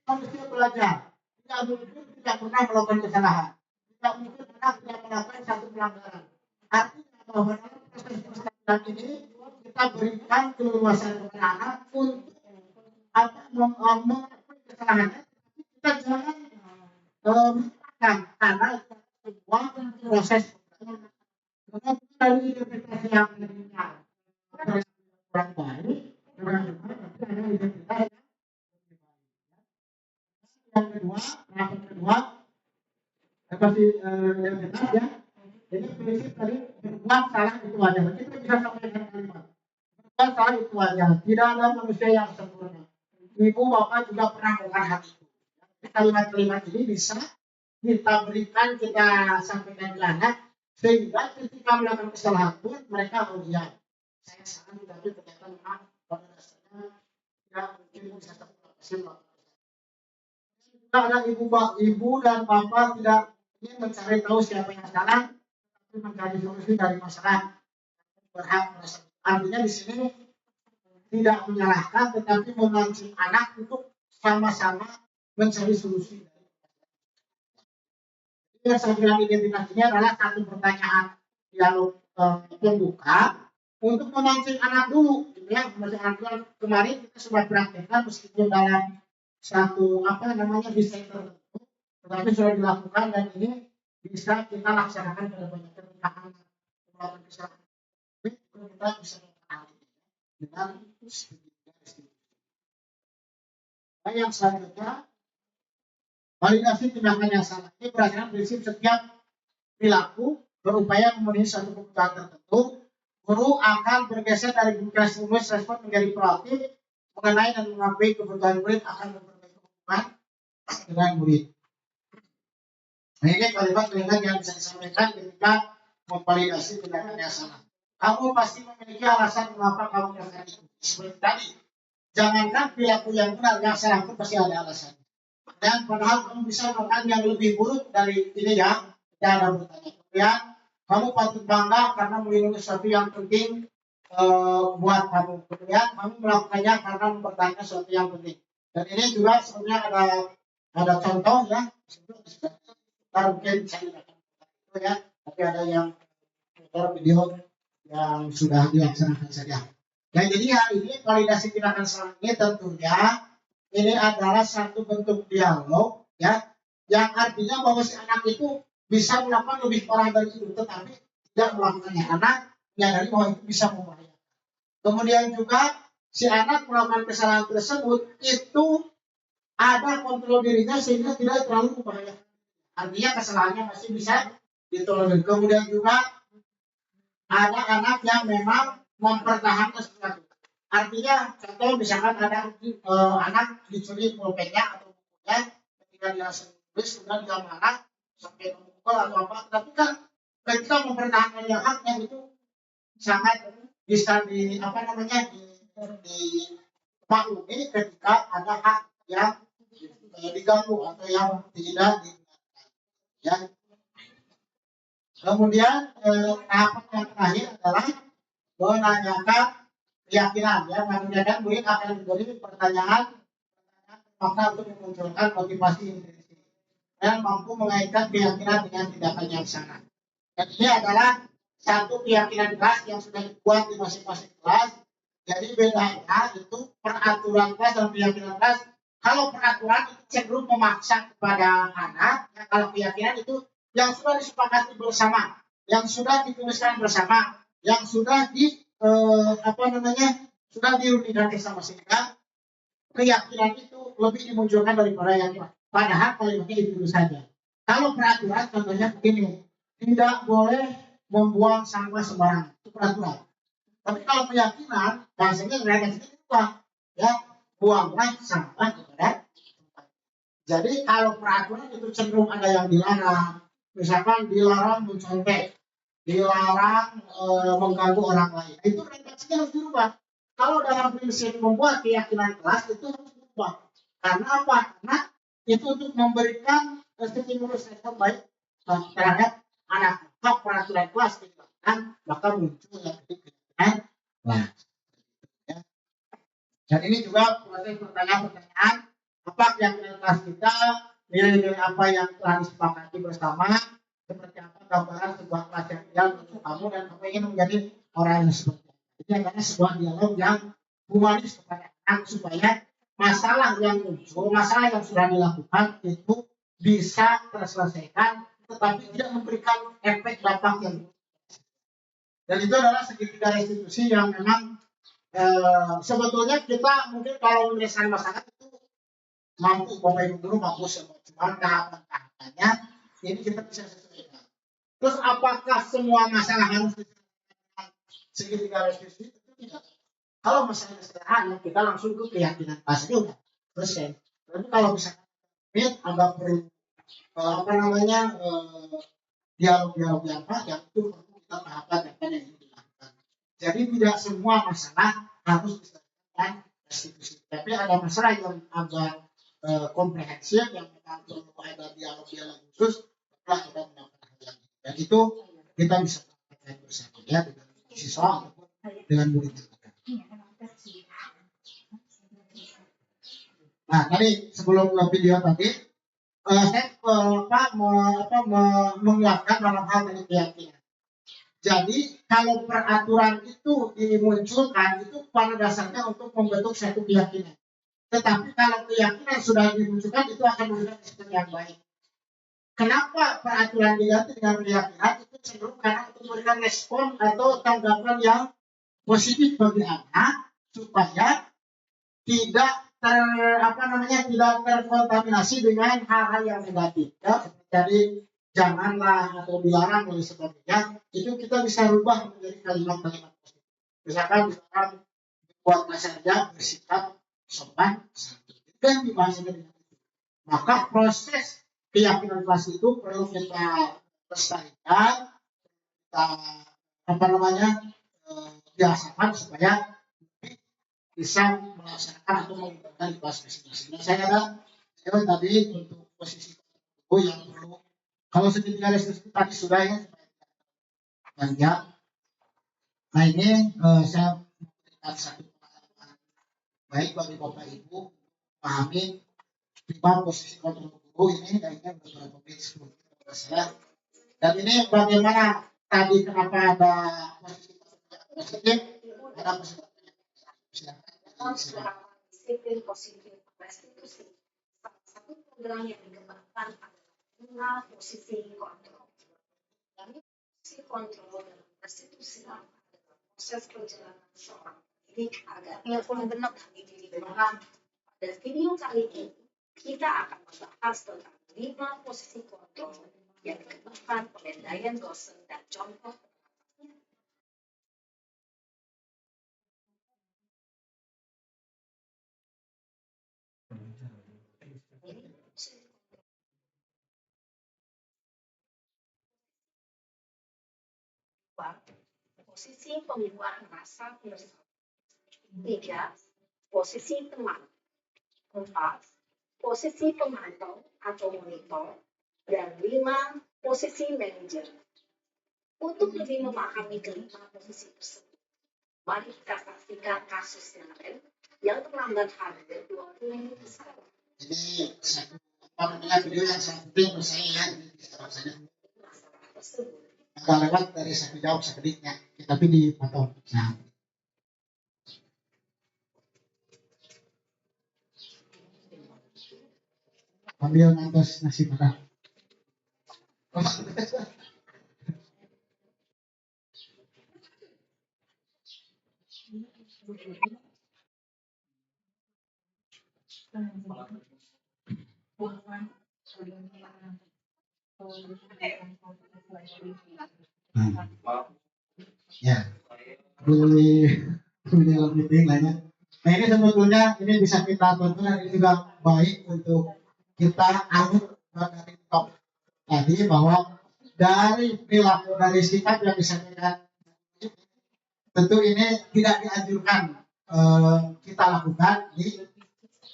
manusia belajar, tidak mungkin tidak pernah melakukan kesalahan, tidak mungkin anak tidak melakukan satu pelanggaran. Artinya bahwa dalam proses penstabilan ini kita berikan keleluasan kepada anak untuk mengakui kesalahannya, kita jangan melupakan karena itu sebuah proses dari interpretasi yang benar. Kurang baik, kurang juga, tapi ada identitas yang kedua, tahapan kedua, seperti yang jelas, ya. Ini prinsip tadi berbuat salah itu wajar. Kita bisa sampaikan kalimat berbuat salah itu wajar. Tidak ada manusia yang sempurna. ibu bapak juga pernah melakukan hal itu. Kalimat-kalimat ini bisa kita berikan, kita sampaikan ke anak, sehingga ketika melakukan kesalahan pun mereka melihat saya salah, tapi ternyata memang pada dasarnya tidak mungkin bisa terpaksa. Juga ada ibu dan bapak tidak ingin mencari tahu siapa yang salah, tapi mencari solusi dari masalah. Berhak merasa. Artinya di sini tidak menyalahkan, tetapi memancing anak untuk sama-sama mencari solusi. Yang saya bilang identitas ini adalah satu pertanyaan dialog pembuka untuk memancing anak dulu, gitu ya. Memancing anak dulu. Kemarin kita sudah praktekkan meskipun dalam satu desain tertentu, tetapi sudah dilakukan dan ini bisa kita laksanakan pada banyak ketika anak melakukan kesalahan. Kita bisa mengenali dengan yang selanjutnya, validasi tindakan yang salah. Ini berdasarkan prinsip setiap perilaku berupaya memenuhi suatu kebutuhan tertentu, guru akan bergeser dari stimulus respon menjadi proaktif mengenai dan mengakui kebutuhan murid, akan memperbaiki hubungan dengan murid. Nah, ini kalimat-kalimat yang bisa disampaikan ketika memvalidasi tindakan yang salah. Kamu pasti memiliki alasan mengapa kamu melakukan itu. Seperti tadi, jangankan perilaku yang benar, yang salah itu pasti ada alasan. Dan padahal kamu bisa melakukan yang lebih buruk dari ini ya, cara bertanya. Kemudian kamu patut bangga karena melindungi sesuatu yang penting buat kamu. Kemudian kamu melakukannya karena mempertahankan sesuatu yang penting. Dan ini juga sebenarnya ada contoh ya. Mungkin saya tidak akan itu ya, tapi ada yang video yang sudah dilaksanakan saja. Ya, jadi hari ini validasi tindakan salah ini tentunya ini adalah satu bentuk dialog ya, yang artinya bahwa si anak itu bisa melakukan lebih parah dari itu, tetapi tidak melakukannya. Anak menyadari bahwa itu bisa membahayakan. Kemudian juga si anak melakukan kesalahan tersebut itu ada kontrol dirinya sehingga tidak terlalu membahayakan. Artinya kesalahannya masih bisa ditolerir. Kemudian juga ada anak yang memang mempertahankan sesuatu. Artinya contoh misalkan ada anak dicuri pulpennya atau bukunya, ketika dia tulis kemudian dia marah sampai memukul atau apa, tapi kan ketika mempertahankan yang haknya itu sangat bisa dimaklumi ketika ada hak yang diganggu atau yang tidak ya. Kemudian tahapan yang terakhir adalah menanyakan keyakinan ya, menanyakan murid akan diberi pertanyaan makna untuk memunculkan motivasi intrinsik dan mampu mengaitkan keyakinan dengan tindakan yang salah. Dan ini adalah satu keyakinan kelas yang sudah dibuat di masing-masing kelas. Jadi bedanya itu peraturan kelas dan keyakinan kelas. Kalau peraturan itu cenderung memaksa kepada anak, ya, kalau keyakinan itu yang sudah disepakati bersama, yang sudah dituliskan bersama, yang sudah sudah dirundingkan bersama, sehingga keyakinan itu lebih dimunculkan daripada yang lain. Padahal kalimatnya itu saja. Kalau peraturan contohnya begini, tidak boleh membuang sampah sembarangan, itu peraturan. Tapi kalau keyakinan, bahasanya mereka itu ya, buanglah sampah kepada tempat. Jadi kalau peraturan itu cenderung ada yang dilarang. Misalkan dilarang mencontek, dilarang mengganggu orang lain. Itu redaksinya harus dirubah. Kalau dalam prinsip membuat keyakinan kelas itu harus dirubah. Karena apa? Karena itu untuk memberikan stimulus yang baik terhadap anak. Kalau peraturan kelas dilakukan, maka muncul yang keyakinan kelas. Ya. Dan ini juga proses pertanyaan-pertanyaan apa keyakinan kelas kita, nilai-nilai apa yang telah disepakati bersama, seperti apa gambaran sebuah kelas yang ideal untuk kamu dan kamu ingin menjadi orang yang seperti itu. Ini adalah sebuah dialog yang humanis kepada anak supaya masalah yang muncul, masalah yang sudah dilakukan itu bisa terselesaikan, tetapi tidak memberikan efek dampak yang dan itu adalah segitiga institusi yang memang sebetulnya kita mungkin kalau menyelesaikan masalah itu mampu, Bapak Ibu guru mampu semua, cuma tahapan-tahapannya ini kita bisa sesuaikan. Terus apakah semua masalah harus diselesaikan segitiga institusi? Itu tidak. Kalau masalahnya sederhana, kita langsung ke keyakinan kelasnya udah. Tapi kalau misalkan agak perlu dialog-dialog yang itu perlu kita tahapan yang ini dilakukan. Jadi tidak semua masalah harus diselesaikan restitusi, tapi ada masalah yang agak komprehensif yang memang perlu ada dialog-dialog khusus setelah kita mendapatkan hal yang ini. Dan itu kita bisa lakukan bersama ya dengan siswa ataupun dengan murid. Nah, tadi sebelum video tadi saya menguatkan dalam hal dari keyakinan. Jadi kalau peraturan itu dimunculkan itu pada dasarnya untuk membentuk satu keyakinan. Tetapi kalau keyakinan sudah dimunculkan itu akan memberikan respon yang baik. Kenapa peraturan diganti dengan keyakinan? Itu cenderung karena untuk memberikan respon atau tanggapan yang positif bagi anak supaya tidak tidak terkontaminasi dengan hal-hal yang negatif ya. Jadi janganlah atau dilarang dan sebagainya itu kita bisa rubah menjadi kalimat-kalimat positif. Misalkan buat saja bersikap sopan santun dan dibahas dengan itu. Maka proses keyakinan kelas itu perlu kita lestarikan, kita biasakan supaya bisa melaksanakan atau menggunakan kelas masing-masing. Nah, saya tadi untuk posisi yang perlu kalau segitiga restitusi tadi sudah ya banyak. Nah ini saya memberikan satu pengalaman baik bagi Bapak Ibu memahami lima posisi kontrol guru ini kayaknya beberapa menit sebelum kita selesai. Dan ini bagaimana tadi kenapa ada posisi positif, ada posisi disiplin positif restitusi. Salah satu program yang dikembangkan adalah posisi kontrol. Dan posisi kontrol dalam restitusi adalah proses perjalanan seorang pendidik agar benar diri mereka. Pada video kali ini kita akan membahas tentang 5 posisi kontrol yang dikembangkan oleh Diane Dawson dan contoh. Posisi pembuat rasa bersama. 3. Posisi teman. 4. Posisi pemantau atau monitor. Dan 5. Posisi manajer. Untuk lebih memahami kelima posisi tersebut, mari kita saksikan kasus yang lain yang terlambat hadir 20 menit sekarang. Jadi video yang sangat penting menurut saya ya Masalah tersebut agak lewat dari satu jawab sedikitnya, tapi dipotong. Nah, ambil nafas nasi padang. Ya, beli meeting lainnya. Nah ini sebetulnya ini bisa kita tonton, ini juga baik untuk kita anut dari top tadi bahwa dari perilaku dari sikap yang disampaikan tentu ini tidak dianjurkan kita lakukan di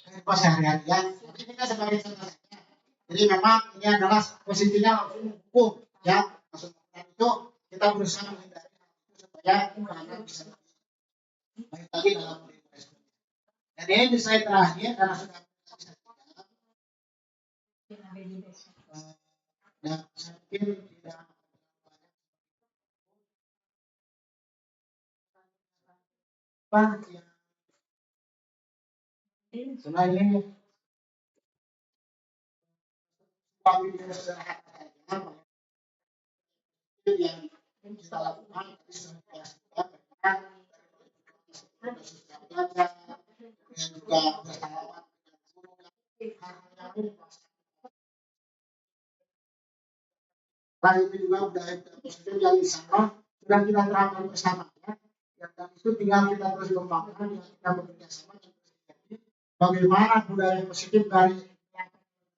kehidupan sehari-hari. Tapi kita sebagai contoh. Jadi memang ini adalah posisinya langsung hukum ya. Maksudnya itu kita berusaha menghindari supaya anak bisa baik lagi dalam respon. Dan ini di slide terakhir karena sudah dan saya pikir tidak banyak yang sebenarnya kami yang kita lakukan dan juga bersama itu juga budaya positif yang sama sudah kita terapkan bersama ya. Dan itu tinggal kita terus kembangkan, kita bekerja sama bagaimana budaya positif dari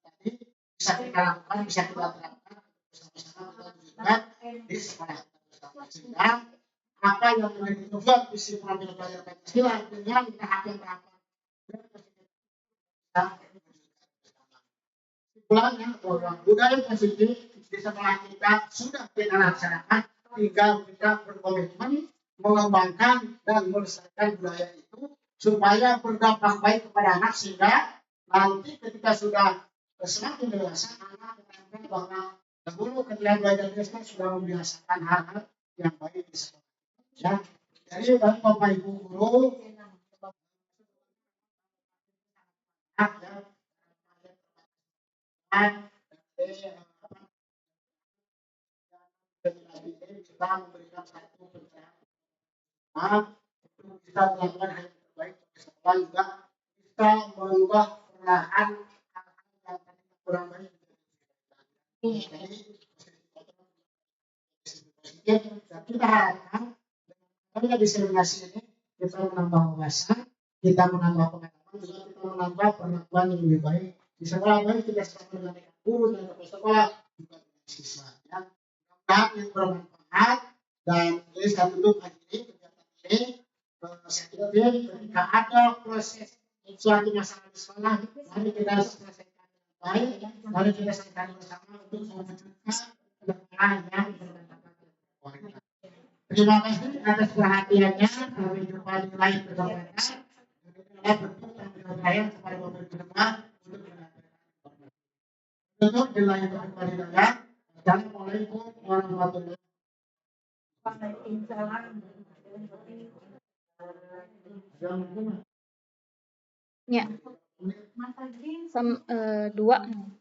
tadi bisa kita lakukan, bisa kita terapkan bersama-sama kita wujudkan di sekolah sehingga apa yang menjadi tujuan visi program belajar Pancasila dengan tahapan-tahapan kesimpulannya bahwa budaya positif di sekolah kita sudah kita laksanakan, tinggal kita berkomitmen mengembangkan dan melestarikan budaya itu supaya berdampak baik kepada anak sehingga nanti ketika sudah semakin dewasa anak menganggap bahwa dahulu ketika belajar di sekolah sudah membiasakan hal-hal yang baik di sekolah. Ya, jadi bagi Bapak Ibu guru kita memberikan satu pencerahan untuk kita melakukan hal yang terbaik bagi sekolah juga bisa merubah perlahan hal-hal yang tadinya kurang baik jadi kita harapkan dengan diseminasi ini kita menambah wawasan, kita menambah pengetahuan, juga kita menambah perlakuan yang lebih baik di sekolah, baik kita sekolah dengan guru dan kepala sekolah juga dengan siswa. Ya, mudah-mudahan yang bermanfaat dan ini saya tutup hari ini kegiatan ini. Saya kira ketika ada proses suatu masalah di sekolah, mari kita selesaikan dengan baik, mari kita selesaikan bersama untuk mewujudkan kedepan yang berdampak kualitas. Terima kasih atas perhatiannya. Sampai jumpa di lain kesempatan. Kita bentuk tanggung jawab kepada Bapak Ibu semua untuk menyampaikan informasi. Untuk di lain kesempatan. Assalamualaikum warahmatullahi wabarakatuh. Ya. 2.